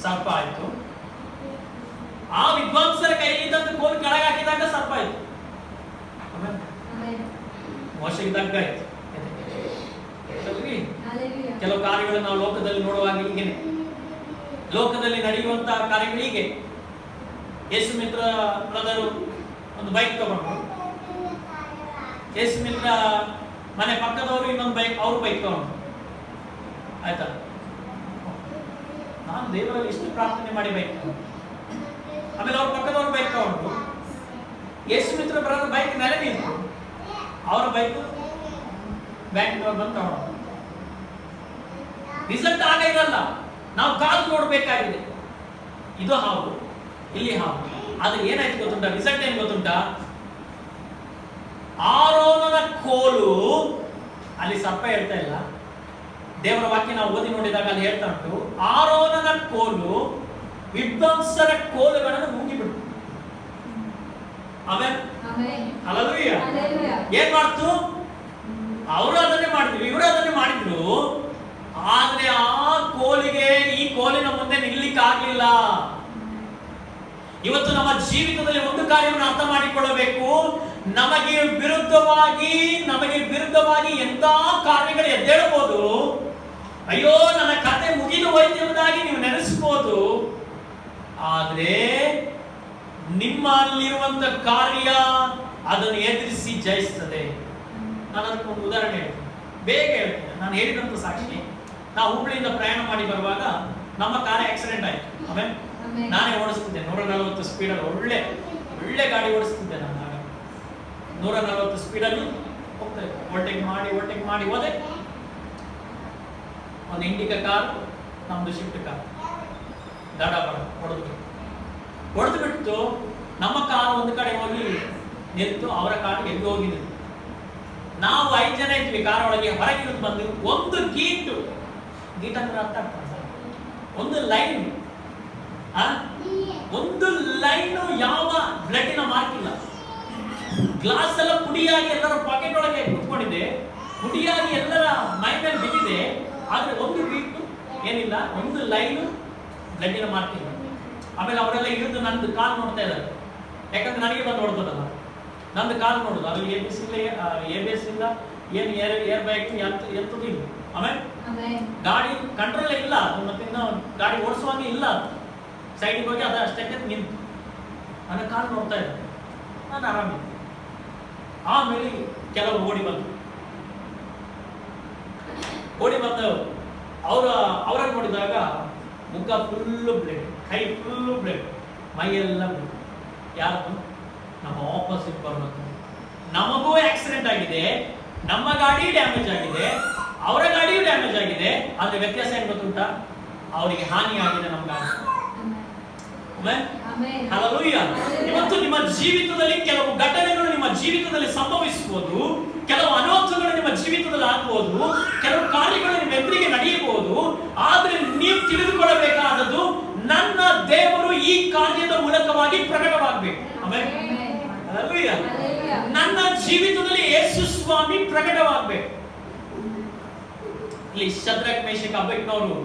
[SPEAKER 1] ಸರ್ಪ ಆಯ್ತು. ಆ ವಿದ್ವಾಂಸರ ಕೈಯಲ್ಲಿ ಇದ್ದಂತ ಕೋಲು ಕೆಳಗೆ ಹಾಕಿದಾಗ ಸರ್ಪ ಆಯ್ತು. ಮೋಶೆಗೆ ದಗ್ಗಾಯ್ತು. ಕೆಲವು ಕಾರ್ಯಗಳನ್ನು ನಾವು ಲೋಕದಲ್ಲಿ ನೋಡುವಾಗ ಹೀಗೇನೆ, ಲೋಕದಲ್ಲಿ ನಡೆಯುವಂತಹ ಕಾರ್ಯಗಳು ಹೀಗೆ. ಯೇಸು ಮಿತ್ರ ಬ್ರದರು ಒಂದು ಬೈಕ್ ತಗೊಂಡ್ರು, ಯೇಸು ಮಿತ್ರ ಮನೆ ಪಕ್ಕದವರು ಇನ್ನೊಂದು ಬೈಕ್, ಅವ್ರ ಬೈಕ್ ತಗೊಂಡ್ರು. ಆಯ್ತಾ? ನಾನು ದೇವರಲ್ಲಿ ಇಷ್ಟು ಪ್ರಾರ್ಥನೆ ಮಾಡಿ ಬೈಕ್, ಆಮೇಲೆ ಅವ್ರ ಪಕ್ಕದವ್ರ ಬೈಕ್ ತಗೊಂಡ್ರು. ಯೇಸು ಮಿತ್ರ ಬ್ರದರ್ ಬೈಕ್ ಮೇಲೆ ನಿಂತು, ಅವರ ಬೈಕ್ ಬ್ಯಾಂಕ್ನವ್ರು ಬಂದು ತಗೊಂಡು. ರಿಸಲ್ಟ್ ಆಗ ಇರಲ್ಲ, ನಾವು ಕಾದು ನೋಡ್ಬೇಕಾಗಿದೆ. ಇದು ಹಾವು, ಇಲ್ಲಿ ಹಾವು. ಆದ್ರೆ ಏನಾಯ್ತು ಗೊತ್ತುಂಟಾ? ರಿಸಲ್ಟ್ ಏನ್ ಗೊತ್ತುಂಟಾ? ಆರೋನನ ಕೋಲು, ಅಲ್ಲಿ ಸರ್ಪ ಹೇಳ್ತಾ ಇಲ್ಲ, ದೇವರ ವಾಕ್ಯ ನಾವು ಓದಿ ನೋಡಿದಾಗ ಅಲ್ಲಿ ಹೇಳ್ತಾ ಉಂಟು, ಆರೋನನ ಕೋಲು ವಿದ್ವಾಂಸರ ಕೋಲುಗಳನ್ನು ನುಂಗಿಬಿಡ್ತು. ಆಮೇಲೆ ಏನ್ ಮಾಡ್ತು? ಅವರು ಅದನ್ನೇ ಮಾಡಿದ್ರು, ಇವರು ಅದನ್ನೇ ಮಾಡಿದ್ರು. ಆದ್ರೆ ಆ ಕೋಲಿಗೆ ಈ ಕೋಲಿನ ಮುಂದೆ ನಿಲ್ಲಿಕ್ಕೆ ಆಗ್ಲಿಲ್ಲ. ಇವತ್ತು ನಮ್ಮ ಜೀವಿತದಲ್ಲಿ ಒಂದು ಕಾರ್ಯವನ್ನು ಅರ್ಥ ಮಾಡಿಕೊಳ್ಳಬೇಕು. ನಮಗೆ ವಿರುದ್ಧವಾಗಿ ಎಂತ ಕಾರ್ಯಗಳು ಎದ್ದೇಳಬಹುದು. ಅಯ್ಯೋ ನನ್ನ ಕತೆ ಮುಗಿದು ಹೋಯ್ತು ಎಂಬುದಾಗಿ ನೀವು ನೆನೆಸಬಹುದು. ಆದ್ರೆ ನಿಮ್ಮಲ್ಲಿರುವಂತ ಕಾರ್ಯ ಅದನ್ನು ಎದುರಿಸಿ ಜಯಿಸ್ತದೆ. ನಾನು ಅದಕ್ಕೊಂದು ಉದಾಹರಣೆ ಹೇಳ್ತೀನಿ, ಬೇಗ ಹೇಳ್ತೀನಿ. ನಾನು ಹೇಳಿದಂತ ಸಾಕ್ಷಿ, ನಾವು ಹುಬ್ಳಿಯಿಂದ ಪ್ರಯಾಣ ಮಾಡಿ ಬರುವಾಗ ನಮ್ಮ ಕಾರ್ ಆಕ್ಸಿಡೆಂಟ್ ಆಯ್ತು. ಆಮೇಲೆ ನಾನೇ ಓಡಿಸ್ತಿದ್ದೆ 140 ಸ್ಪೀಡಲ್ಲಿ, ಒಳ್ಳೆ ಗಾಡಿ ಓಡಿಸ್ತಿದ್ದೆ ನಾನು. 140 ಸ್ಪೀಡಲ್ಲಿ ಹೋಗ್ತಾ ಇದ್ದೆ, ಓವರ್ಟೇಕ್ ಮಾಡಿ ಹೋದೆ. ಒಂದು ಇಂಡಿಕಾ ಕಾರ್, ನಮ್ದು ಶಿಫ್ಟ್ ಕಾರ್, ದಾಡಾಬಡ ಹೊಡೆದು ಬಿಟ್ಟು ನಮ್ಮ ಕಾರ್ ಒಂದು ಕಡೆ ಹೋಗಿ ನಿಂತು, ಅವರ ಕಾರ್ ಎಲ್ಲಿ ಹೋಗಿ ನಿಂತು. ನಾವು 5 ಜನ ಇದ್ವಿ ಕಾರ್ ಒಳಗೆ. ಹೊರಗೆ ಬಂದು ಒಂದು ಗೀಟ್ ಅಂದ್ರೆ ಅರ್ಥ ಆಗ್ತದೆ ಸರ್, ಒಂದು ಲೈನ್ ಯಾವ ಬ್ಲಡ್ಡಿನ ಮಾರ್ಕ್ ಇಲ್ಲ. ಗ್ಲಾಸ್ ಎಲ್ಲ ಪುಡಿಯಾಗಿ ಎಲ್ಲರ ಪಾಕೆಟ್ ಒಳಗೆ ಕುತ್ಕೊಂಡಿದೆ, ಪುಡಿಯಾಗಿ ಎಲ್ಲರ ಮೈ ಮೇಲೆ ಬಿದ್ದಿದೆ. ಆದ್ರೆ ಒಂದು ಗೀಟು ಏನಿಲ್ಲ, ಒಂದು ಲೈನು ಬ್ಲಡ್ಡಿನ ಮಾರ್ಕ್ ಇಲ್ಲ. ಆಮೇಲೆ ಅವರೆಲ್ಲ ಇಳಿದು ನಂದು ಕಾಲ್ ನೋಡ್ತಾ ಇದ್ದಾರೆ, ಯಾಕಂದ್ರೆ ನನಗೆ ಬಂದು ನೋಡ್ತದಲ್ಲ, ನಂದು ಕಾಲ್ ನೋಡುದು. ಅಲ್ಲಿ ABS ಇಲ್ಲ, ಏನು ಏರ್ ಬ್ಯಾಗ್ ಎಂತದ್ದು ಇಲ್ಲ. ಆಮೇಲೆ ಗಾಡಿ ಕಂಟ್ರೋಲ್ ಇಲ್ಲ, ಮತ್ತೆ ಗಾಡಿ ಓಡಿಸುವಾಗ ಇಲ್ಲ. ಸೈಡಿಗೆ ಹೋಗಿ ಅದ ಅಷ್ಟೇ ನಿಂತು ನನ್ನ ಕಾಲ್ ನೋಡ್ತಾ ಇದ್ದೆ, ನಾನು ಆರಾಮಿದ್ದೆ. ಆಮೇಲೆ ಕೆಲವರು ಓಡಿ ಬಂದು ಅವರನ್ನು ನೋಡಿದಾಗ ಮುಖ ಫುಲ್ಲು ಬ್ಲಡ್, ಕೈ ಫುಲ್ಲು ಬ್ಲಡ್, ಮೈಯೆಲ್ಲ ಬ್ಲಡ್. ಯಾರು? ನಮ್ಮ ಆಪೋಸಿಟ್ ಬರೋದು. ನಮಗೂ ಆಕ್ಸಿಡೆಂಟ್ ಆಗಿದೆ, ನಮ್ಮ ಗಾಡಿ ಡ್ಯಾಮೇಜ್ ಆಗಿದೆ, ಅವರ ಗಾಡಿಯೂ ಡ್ಯಾಮೇಜ್ ಆಗಿದೆ. ಆದ್ರೆ ವ್ಯತ್ಯಾಸ ಏನ್ ಗೊತ್ತುಂಟಾ? ಅವರಿಗೆ ಹಾನಿ ಆಗಿದೆ, ನಮ್ಮ ಗಾಡಿ. ಹಲ್ಲೆಲೂಯಾ. ಇವತ್ತು ನಿಮ್ಮ ಜೀವಿತದಲ್ಲಿ ಕೆಲವು ಘಟನೆಗಳು ನಿಮ್ಮ ಜೀವಿತದಲ್ಲಿ ಸಂಭವಿಸಬಹುದು, ಕೆಲವು ಅನಾಹುತಗಳು ನಿಮ್ಮ ಜೀವಿತದಲ್ಲಿ ಆಗಬಹುದು, ಕೆಲವು ಕಾರ್ಯಗಳು ನಿಮ್ಮ ಎದುರಿಗೆ ನಡೆಯಬಹುದು. ಆದ್ರೆ ನೀವು ತಿಳಿದುಕೊಳ್ಳಬೇಕಾದದ್ದು, ನನ್ನ ದೇವರು ಈ ಕಾರ್ಯದ ಮೂಲಕವಾಗಿ ಪ್ರಕಟವಾಗಬೇಕು. ಆಮೆನ್. ಹಲ್ಲೆಲೂಯಾ. ನನ್ನ ಜೀವಿತದಲ್ಲಿ ಯೇಸು ಸ್ವಾಮಿ ಪ್ರಕಟವಾಗಬೇಕು. ಇಲ್ಲಿ ಶದ್ರಕ್ ಮೇಷಕ್ ಅಬೇದ್ನೆಗೋರು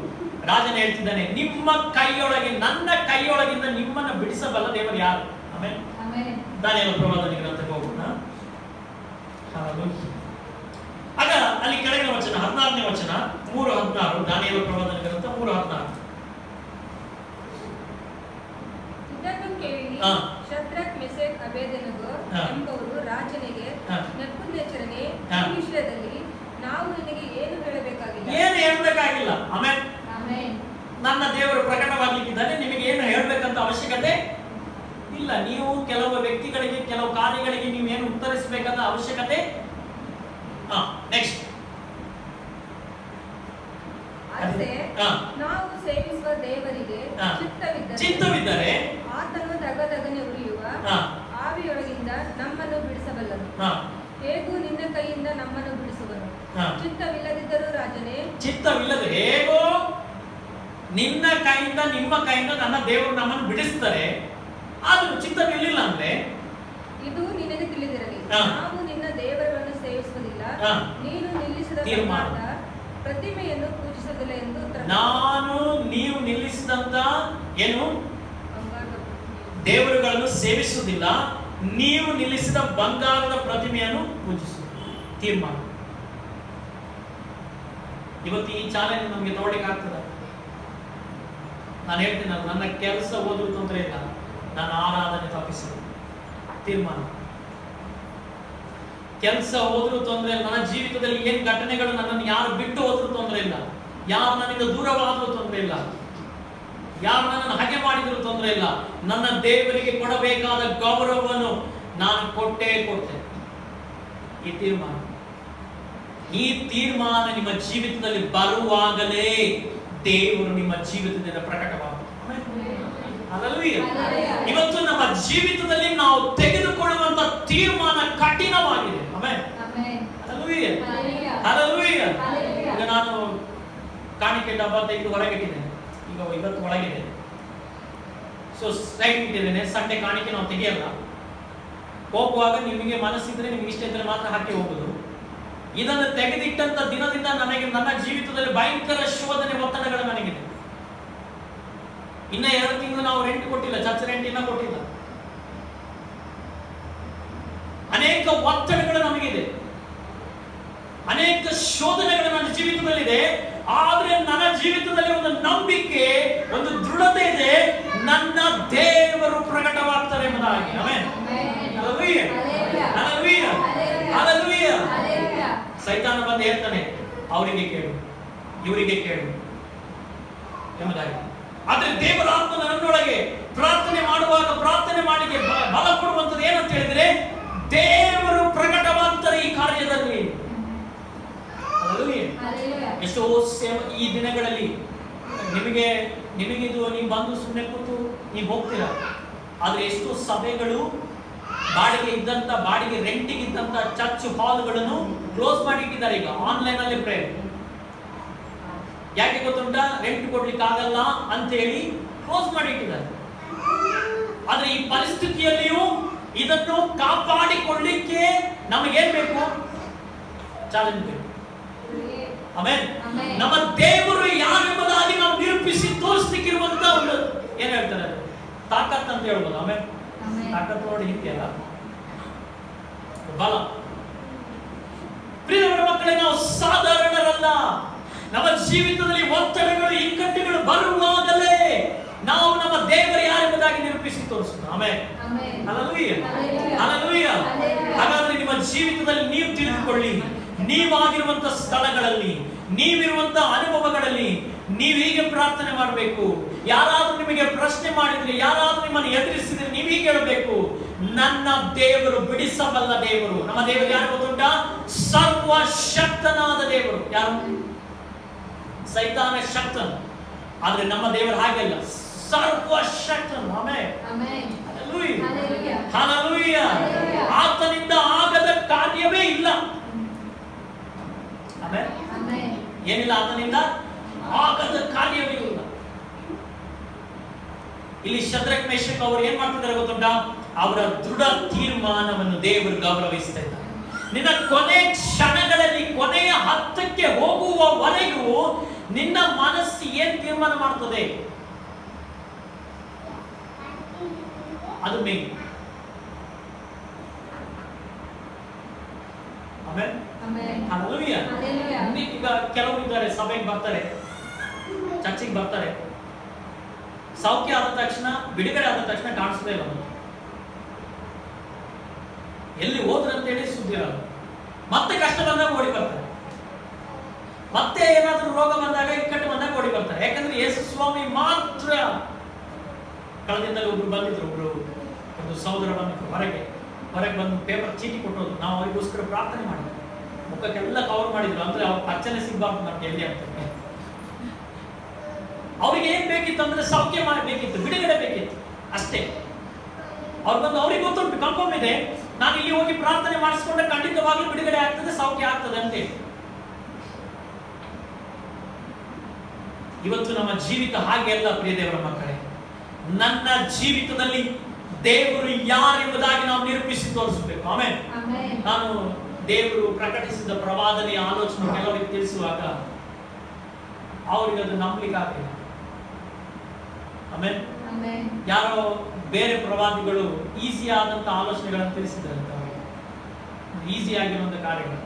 [SPEAKER 1] ರಾಜನ ಹೇಳ್ತಿದ್ದಾನೆ, ನಿಮ್ಮ ಕೈಯೊಳಗೆ, ನನ್ನ ಕೈಯೊಳಗಿಂದ ನಿಮ್ಮನ್ನ ಬಿಡಿಸಬಲ್ಲ ದೇವರು ಯಾರು? ಆಮೆನ್. ದಾನಿಯೇಲ ಪ್ರವಾದನೆ ಗ್ರಂಥಕ್ಕೆ ಹೋಗೋಣ. ಆಗ ಅಲ್ಲಿ ಕೆಳಗಿನ ವಚನ 16ನೇ ವಚನ 3:16, ದಾನಿಯೇಲ ಪ್ರವಾದನೆ ಗ್ರಂಥ 3:16.
[SPEAKER 3] ಇದನ್ನು ಕೇಳಿ ಶದ್ರಕ್ ಮೆಷಕ್ ಅಬೇದ್ನೆಗೋ ಎಂಬವರು ರಾಜನಿಗೆ, ನೆಬೂಕದ್ನೆಚ್ಚರನೇ, ಈ ವಿಷಯದಲ್ಲಿ ನಾವು ನಿನಗೆ ಏನು ಹೇಳಬೇಕಾಗಿಲ್ಲ.
[SPEAKER 1] ಏನು ಹೇಳಬೇಕಾಗಿಲ್ಲ. ಆಮೆನ್. ನನ್ನ ದೇವರು ಪ್ರಕಟವಾಗಲಿಕ್ಕಿದ್ದಾನೆ, ನಿಮಗೆ ಏನು ಹೇಳಬೇಕಂತ ಅವಶ್ಯಕತೆ ಇಲ್ಲ. ನೀವು ಕೆಲವು ವ್ಯಕ್ತಿಗಳಿಗೆ, ಕೆಲವು ಕಾರ್ಯಗಳಿಗೆ ನೀವು ಏನು ಉತ್ತರಿಸಬೇಕಂತ ಅವಶ್ಯಕತೆ. ನೆಕ್ಸ್ಟ್
[SPEAKER 3] ಅಷ್ಟೇ
[SPEAKER 1] ಹಾ.
[SPEAKER 3] ನಾವು ಸೇವಿಸುವ ದೇವರಿಗೆ
[SPEAKER 1] ಹಾ.
[SPEAKER 3] ಚಿತ್ತವಿದ್ದರೆ
[SPEAKER 1] ಚಿತ್ತವಿದ್ದರೆ
[SPEAKER 3] ಆತನು ದಗದಗನೆ ಉರಿಯುವ
[SPEAKER 1] ಹಾ.
[SPEAKER 3] ಆವಿಯೊಳಗಿಂದ ನಮ್ಮನ್ನು ಬಿಡಿಸಬಲ್ಲನು.
[SPEAKER 1] ಹಾ.
[SPEAKER 3] ಹೇಗೂ ನಿನ್ನ ಕೈಯಿಂದ ನಮ್ಮನ್ನು ಬಿಡಿಸುವನು.
[SPEAKER 1] ಹಾ.
[SPEAKER 3] ಚಿತ್ತವಿಲ್ಲದಿದ್ದರೂ ರಾಜನೇ,
[SPEAKER 1] ಚಿತ್ತವಿಲ್ಲದೆ ಹೇಗೋ ನಿನ್ನ ಕೈಯಿಂದ, ನಿಮ್ಮ ಕೈಯಿಂದ ನನ್ನ ದೇವರು ನಮ್ಮನ್ನು ಬಿಡಿಸ್ತಾರೆ. ಆದ್ರೂ ಚಿತ್ತವಿರಲಿಲ್ಲ ಅಂದ್ರೆ
[SPEAKER 3] ಇದು ನಿನಗೆ ತಿಳಿದಿರಲಿ,
[SPEAKER 1] ಹಾ.
[SPEAKER 3] ನಾವು ನಿನ್ನ ದೇವರನ್ನು ಸೇವಿಸುವುದಿಲ್ಲ,
[SPEAKER 1] ಹಾ.
[SPEAKER 3] ನೀನು ನಿಲ್ಲಿಸಿದ
[SPEAKER 1] ತೀರ್ಮಾನ.
[SPEAKER 3] ಪ್ರಕಾರ ಪ್ರತಿಮೆಯನ್ನು ಪೂಜಿಸುವುದಿಲ್ಲ ಎಂದು ಉತ್ತರ
[SPEAKER 1] ನಾನು ನೀವು ನಿಲ್ಲಿಸಿದಂತ ಏನು
[SPEAKER 3] ಬಂಗಾರದ
[SPEAKER 1] ದೇವರುಗಳನ್ನು ಸೇವಿಸುವುದಿಲ್ಲ, ನೀವು ನಿಲ್ಲಿಸಿದ ಬಂಗಾರದ ಪ್ರತಿಮೆಯನ್ನು ಪೂಜಿಸುವುದು. ತೀರ್ಮಾನ. ಇವತ್ತು ಈ ಚಾಲೆಂಜ್ ನಮಗೆ ತಗೊಳ್ಳಿಕ್ಕೆ ಆಗ್ತದ? ನಾನು ಹೇಳ್ತೀನಿ, ನನ್ನ ಕೆಲಸ ಓದುವ ತೊಂದರೆ ಇಲ್ಲ, ನನ್ನ ಆರಾಧನೆ ತಪ್ಪಿಸಲು ತೀರ್ಮಾನ. ಕೆಲಸ ಹೋದ್ರೂ ತೊಂದರೆ ಇಲ್ಲ, ನನ್ನ ಜೀವಿತದಲ್ಲಿ ಏನ್ ಘಟನೆಗಳು ನನ್ನನ್ನು ಯಾರು ಬಿಟ್ಟು ಹೋದ್ರೂ ತೊಂದರೆ ಇಲ್ಲ, ಯಾರು ನನ್ನಿಂದ ದೂರವಾದ್ರೂ ತೊಂದರೆ ಇಲ್ಲ, ಯಾರು ನನ್ನನ್ನು ಹಾಗೆ ಮಾಡಿದ್ರು ತೊಂದರೆ ಇಲ್ಲ, ನನ್ನ ದೇವರಿಗೆ ಕೊಡಬೇಕಾದ ಗೌರವವನ್ನು ನಾನು ಕೊಟ್ಟೆ. ಈ ತೀರ್ಮಾನ, ಈ ತೀರ್ಮಾನ ನಿಮ್ಮ ಜೀವಿತದಲ್ಲಿ ಬರುವಾಗಲೇ ದೇವರು ನಿಮ್ಮ ಜೀವಿತದಿಂದ ಪ್ರಕಟವಾಗುತ್ತದೆ. ಹಲ್ಲೆಲೂಯಾ. ಇವತ್ತು ನಮ್ಮ ಜೀವಿತದಲ್ಲಿ ನಾವು ತೆಗೆದುಕೊಳ್ಳುವಂತ ತೀರ್ಮಾನ ಕಠಿಣವಾಗಿದೆ. ಹಲ್ಲೆಲೂಯಾ. ಹಲ್ಲೆಲೂಯಾ. ಈಗ ನಾನು ಕಾಣಿಕೆ ಡಬ್ಬ ತೆಗೆದು ಹೊರಗಿಟ್ಟಿದ್ದೇನೆ, ಈಗ ಇವತ್ತು ಒಳಗಿದೆ, ಸೊ ಸೈಡ್ ಇಟ್ಟಿದ್ದೇನೆ. ಸಂಡೆ ಕಾಣಿಕೆ ನಾವು ತೆಗೆಯಲ್ಲ, ಹೋಗುವಾಗ ನಿಮಗೆ ಮನಸ್ಸಿದ್ರೆ ನಿಮ್ಗೆ ಇಷ್ಟ ಇದ್ರೆ ಮಾತ್ರ ಹಾಕಿ ಹೋಗುದು. ಇದನ್ನು ತೆಗೆದಿಟ್ಟಂತ ದಿನದಿಂದ ನನಗೆ ನನ್ನ ಜೀವಿತದಲ್ಲಿ ಭಯಂಕರ ಶೋಧನೆ, ಒತ್ತಡಗಳು ನನಗಿದೆ. ಇನ್ನ 2 ತಿಂಗಳು ನಾವು ರೆಂಟ್ ಕೊಟ್ಟಿಲ್ಲ, ಚರ್ಚ್ ರೆಂಟ್ ಇನ್ನ ಕೊಟ್ಟಿಲ್ಲ. ಅನೇಕ ಒತ್ತಡಗಳು ನಮಗಿದೆ, ಅನೇಕ ಶೋಧನೆಗಳು ನನ್ನ ಜೀವಿತದಲ್ಲಿದೆ. ಆದ್ರೆ ನನ್ನ ಜೀವಿತದಲ್ಲಿ ಒಂದು ನಂಬಿಕೆ, ಒಂದು ದೃಢತೆ ಇದೆ, ನನ್ನ ದೇವರು ಪ್ರಕಟವಾಗ್ತಾರೆ ಎಂಬುದಾಗಿ. ಆಮೆನ್. ಹಲ್ಲೆಲೂಯಾ. ಹಲ್ಲೆಲೂಯಾ. ಹಲ್ಲೆಲೂಯಾ. ಸೈತಾನ ಬಂದು ಹೇಳ್ತಾನೆ, ಅವರಿಗೆ ಕೇಳು, ಇವರಿಗೆ ಕೇಳು ಎಂಬುದಾಗಿ. ಆದ್ರೆ ದೇವರ ಆತ್ಮ ನನ್ನೊಳಗೆ ಪ್ರಾರ್ಥನೆ ಮಾಡುವಾಗ, ಪ್ರಾರ್ಥನೆ ಮಾಡಿಗೆ ಬಲ ಕೊಡುವಂಥದ್ದು ಏನಂತ ಹೇಳಿದ್ರೆ, ದೇವರು ಪ್ರಕಟವಾಗ್ತಾರೆ ಈ ಕಾರ್ಯದಲ್ಲಿ. ಎಷ್ಟೋ ಈ ದಿನಗಳಲ್ಲಿ ನಿಮಗಿದು ನೀವು ಬಂದು ಸುಮ್ಮನೆ ಕೂತು ನೀವು ಹೋಗ್ತೀರಾ. ಆದ್ರೆ ಎಷ್ಟೋ ಸಭೆಗಳು ಬಾಡಿಗೆ ರೆಂಟಿಗೆ ಇದ್ದಂತ ಚರ್ಚ್ ಹಾಲ್ಗಳನ್ನು ಕ್ಲೋಸ್ ಮಾಡಿ ಇಟ್ಟಿದ್ದಾರೆ. ಈಗ ಆನ್ಲೈನ್ ಅಲ್ಲಿ ಪ್ರೇಯರ್. ಯಾಕೆ ಗೊತ್ತುಂಟಾ? ರೆಂಟ್ ಕೊಡ್ಲಿಕ್ಕೆ ಆಗಲ್ಲ ಅಂತ ಹೇಳಿ ಕ್ಲೋಸ್ ಮಾಡಿ ಇಟ್ಟಿದ್ದಾರೆ. ಆದ್ರೆ ಈ ಪರಿಸ್ಥಿತಿಯಲ್ಲಿಯೂ ಇದನ್ನು ಕಾಪಾಡಿಕೊಳ್ಳಿಕ್ಕೆ ನಮಗೇನ್ ಬೇಕು? ಚಾಲೆಂಜ್ ಬೇಕು. ಆಮೆನ್. ನಮ್ಮ ದೇವರು ಯಾರೆಂಬುದಾಗಿ ನಾವು ನಿರೂಪಿಸಿ ತೋರಿಸ್ಲಿಕ್ಕಿರುವಂತ ಒಂದು ಏನ್ ಹೇಳ್ತಾರೆ, ತಾಕತ್ ಅಂತ ಹೇಳ್ಬೋದು. ಆಮೇಲೆ ತಾಕತ್ ನೋಡಿ ಹಿಂದೆಯಲ್ಲ, ಬಲ. ಪ್ರಿಯರ ಮಕ್ಕಳೇ, ನಾವು ಸಾಧಾರಣರಲ್ಲ. ನಮ್ಮ ಜೀವಿತದಲ್ಲಿ ಒತ್ತಡಗಳು, ಇಕ್ಕಟ್ಟುಗಳು ಬರುವಾಗಲೇ ನಾವು ನಮ್ಮ ದೇವರು ಯಾರೆಂಬುದಾಗಿ ನಿರೂಪಿಸಿ ತೋರಿಸೋಣ. ಆಮೆನ್. ಹಲ್ಲೆಲೂಯಾ. ಹಲ್ಲೆಲೂಯಾ. ಹಾಗಾದ್ರೆ ನಿಮ್ಮ ಜೀವಿತದಲ್ಲಿ ನೀವು ತಿಳಿದುಕೊಳ್ಳಿ, ನೀವಾಗಿರುವಂತ ಸ್ಥಳಗಳಲ್ಲಿ, ನೀವಿರುವಂತ ಅನುಭವಗಳಲ್ಲಿ ನೀವು ಹೀಗೆ ಪ್ರಾರ್ಥನೆ ಮಾಡಬೇಕು. ಯಾರಾದ್ರೂ ನಿಮಗೆ ಪ್ರಶ್ನೆ ಮಾಡಿದ್ರೆ, ಯಾರಾದ್ರೂ ನಿಮ್ಮನ್ನು ಎದುರಿಸಿದ್ರೆ ನೀವು ಹೀಗೆ ಹೇಳಬೇಕು, ನನ್ನ ದೇವರು ಬಿಡಿಸಬಲ್ಲ ದೇವರು. ನಮ್ಮ ದೇವರು ಯಾರು ಗೊತ್ತುಂಟಾ? ಸರ್ವಶಕ್ತನಾದ ದೇವರು. ಯಾರು? ಸೈತಾನ ಶಕ್ತನು. ಆದ್ರೆ ನಮ್ಮ ದೇವರು ಹಾಗೆಲ್ಲ, ಸರ್ವಶಕ್ತನು. ಆಮೆನ್. ಹಲ್ಲೆಲೂಯಾ. ಹಲ್ಲೆಲೂಯಾ. ಆತನಿಂದ ಆಗದ ಕಾರ್ಯವೇ ಇಲ್ಲ. ಆಮೆನ್. ಏನಿಲ್ಲ, ಆತನಿಂದ ಆಗದ ಕಾರ್ಯವೇ ಇಲ್ಲ. ಇಲ್ಲಿ ಶದ್ರಕ್ ಮೇಷಕ್ ಅವರು ಏನ್ ಮಾಡ್ತಿದ್ದಾರೆ ಗೊತ್ತುಂಟಾ? ಅವರ ದೃಢ ತೀರ್ಮಾನವನ್ನು ದೇವರು ಗೌರವಿಸ್ತಾ ಇದ್ದಾರೆ. ನಿನ್ನ ಕೊನೆ ಕ್ಷಣಗಳಲ್ಲಿ, ಕೊನೆಯ ಹಂತಕ್ಕೆ ಹೋಗುವವರೆಗೂ ನಿನ್ನ ಮನಸ್ಸು ಏನ್ ತೀರ್ಮಾನ ಮಾಡ್ತದೆ ಅದು ಮೇನ್. ಆಮೆನ್. ಹಲ್ಲೆಲೂಯಾ. ಈಗ ಕೆಲವರು ಇದ್ದಾರೆ, ಸಭೆಗೆ ಬರ್ತಾರೆ, ಚರ್ಚಿಗೆ ಬರ್ತಾರೆ, ಸೌಖ್ಯ ಆದ ತಕ್ಷಣ, ಬಿಡುಗಡೆ ಆದ ತಕ್ಷಣ ಕಾಣಿಸದೇ ಇಲ್ಲ, ಎಲ್ಲಿ ಹೋದ್ರಂತೇಳಿ ಸುದ್ದಿ ಇರಲ್ಲ. ಮತ್ತೆ ಕಷ್ಟ ಬಂದಾಗ ಓಡಿ ಬರ್ತಾರೆ. ಮತ್ತೆ ಏನಾದ್ರೂ ರೋಗ ಬಂದಾಗ ಇಕ್ಕಟ್ಟು ಬಂದಾಗ ಓಡಿ ಬರ್ತಾರೆ. ಯಾಕಂದ್ರೆ ಯೇಸು ಸ್ವಾಮಿ ಮಾತ್ರ. ಕಳೆದಿಂದಲೇ ಒಬ್ರು ಬಂದಿದ್ರು, ಒಂದು ಸಹೋದರ ಬಂದಿದ್ರು, ಹೊರಗೆ ಬಂದು ಪೇಪರ್ ಚೀಟಿ ಕೊಟ್ಟೋದು. ನಾವು ಅವರಿಗೋಸ್ಕರ ಪ್ರಾರ್ಥನೆ ಮಾಡಿದ್ವಿ, ಮುಖಕ್ಕೆಲ್ಲ ಕವರ್ ಮಾಡಿದ್ರು. ಅಂದ್ರೆ ಅವ್ರ ಅರ್ಚನೆ ಸಿಗ್ಬಾರ್ದು ನಮ್ಗೆ ಎಲ್ಲಿ ಅಂತ. ಅವ್ರಿಗೆ ಏನ್ ಬೇಕಿತ್ತು ಅಂದ್ರೆ ಸೌಖ್ಯ ಮಾಡಬೇಕಿತ್ತು, ಬಿಡುಗಡೆ ಬೇಕಿತ್ತು ಅಷ್ಟೇ. ಅವ್ರು ಬಂದು ಅವ್ರಿಗೆ ಗೊತ್ತುಂಟು, ಕನ್ಫರ್ಮ್ ಇದೆ, ನಾನು ಇಲ್ಲಿ ಹೋಗಿ ಪ್ರಾರ್ಥನೆ ಮಾಡಿಸ್ಕೊಂಡ್ರೆ ಖಂಡಿತವಾಗ್ಲೂ ಬಿಡುಗಡೆ ಆಗ್ತದೆ, ಸೌಖ್ಯ ಆಗ್ತದೆ ಅಂತ. ಇವತ್ತು ನಮ್ಮ ಜೀವಿತ ಹಾಗೆ ಅಲ್ಲ ಪ್ರಿಯ ದೇವರ ಮಕ್ಕಳೇ. ನನ್ನ ಜೀವಿತದಲ್ಲಿ ದೇವರು ಯಾರೆಂಬುದಾಗಿ ನಾವು ನಿರೂಪಿಸಿ ತೋರಿಸಬೇಕು. ಆಮೇಲೆ ನಾನು ದೇವರು ಪ್ರಕಟಿಸಿದ ಪ್ರವಾದನೆಯ ಆಲೋಚನೆ ಕೆಲವರಿಗೆ ತಿಳಿಸುವಾಗ ಅವರಿಗೆ ಅದು ನಂಬಲಿಕ್ಕೆ ಆಗಲಿಲ್ಲ. ಆಮೇಲೆ ಯಾರೋ ಬೇರೆ ಪ್ರವಾದಿಗಳು ಈಸಿ ಆದಂತ ಆಲೋಚನೆಗಳನ್ನು ತಿಳಿಸಿದ್ರಂತ, ಈಸಿ ಆಗಿರುವಂತ ಕಾರ್ಯಗಳು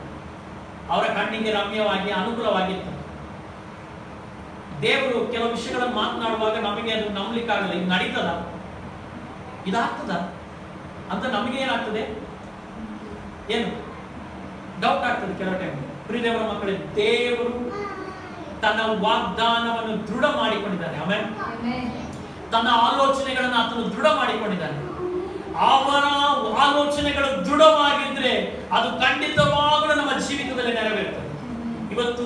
[SPEAKER 1] ಅವರ ಕಣ್ಣಿಗೆ ರಮ್ಯವಾಗಿ ಅನುಕೂಲವಾಗಿತ್ತು. ದೇವರು ಕೆಲವು ವಿಷಯಗಳನ್ನು ಮಾತನಾಡುವಾಗ ನಮಗೆ ಅದು ನಂಬಲಿಕ್ಕಾಗಲ್ಲ. ಇದು ನಡೀತದ, ಇದಾಗ್ತದ ಅಂತ ನಮಗೆ ಏನಾಗ್ತದೆ, ಏನು ಡೌಟ್ ಆಗ್ತದೆ ಕೆಲವು ಟೈಮ್. ಪ್ರಿಯ ದೇವರ ಮಕ್ಕಳೇ, ದೇವರು ತನ್ನ ವಾಗ್ದಾನವನ್ನು ದೃಢ ಮಾಡಿಕೊಂಡಿದ್ದಾನೆ. ಆಮೇಲೆ ತನ್ನ ಆಲೋಚನೆಗಳನ್ನು ಆತನು ದೃಢ ಮಾಡಿಕೊಂಡಿದ್ದಾನೆ. ಅವರ ಆಲೋಚನೆಗಳು ದೃಢವಾಗಿದ್ರೆ ಅದು ಖಂಡಿತವಾಗಲೂ ನಮ್ಮ ಜೀವಿತದಲ್ಲಿ ನೆರವೇರ್ತದೆ. ಇವತ್ತು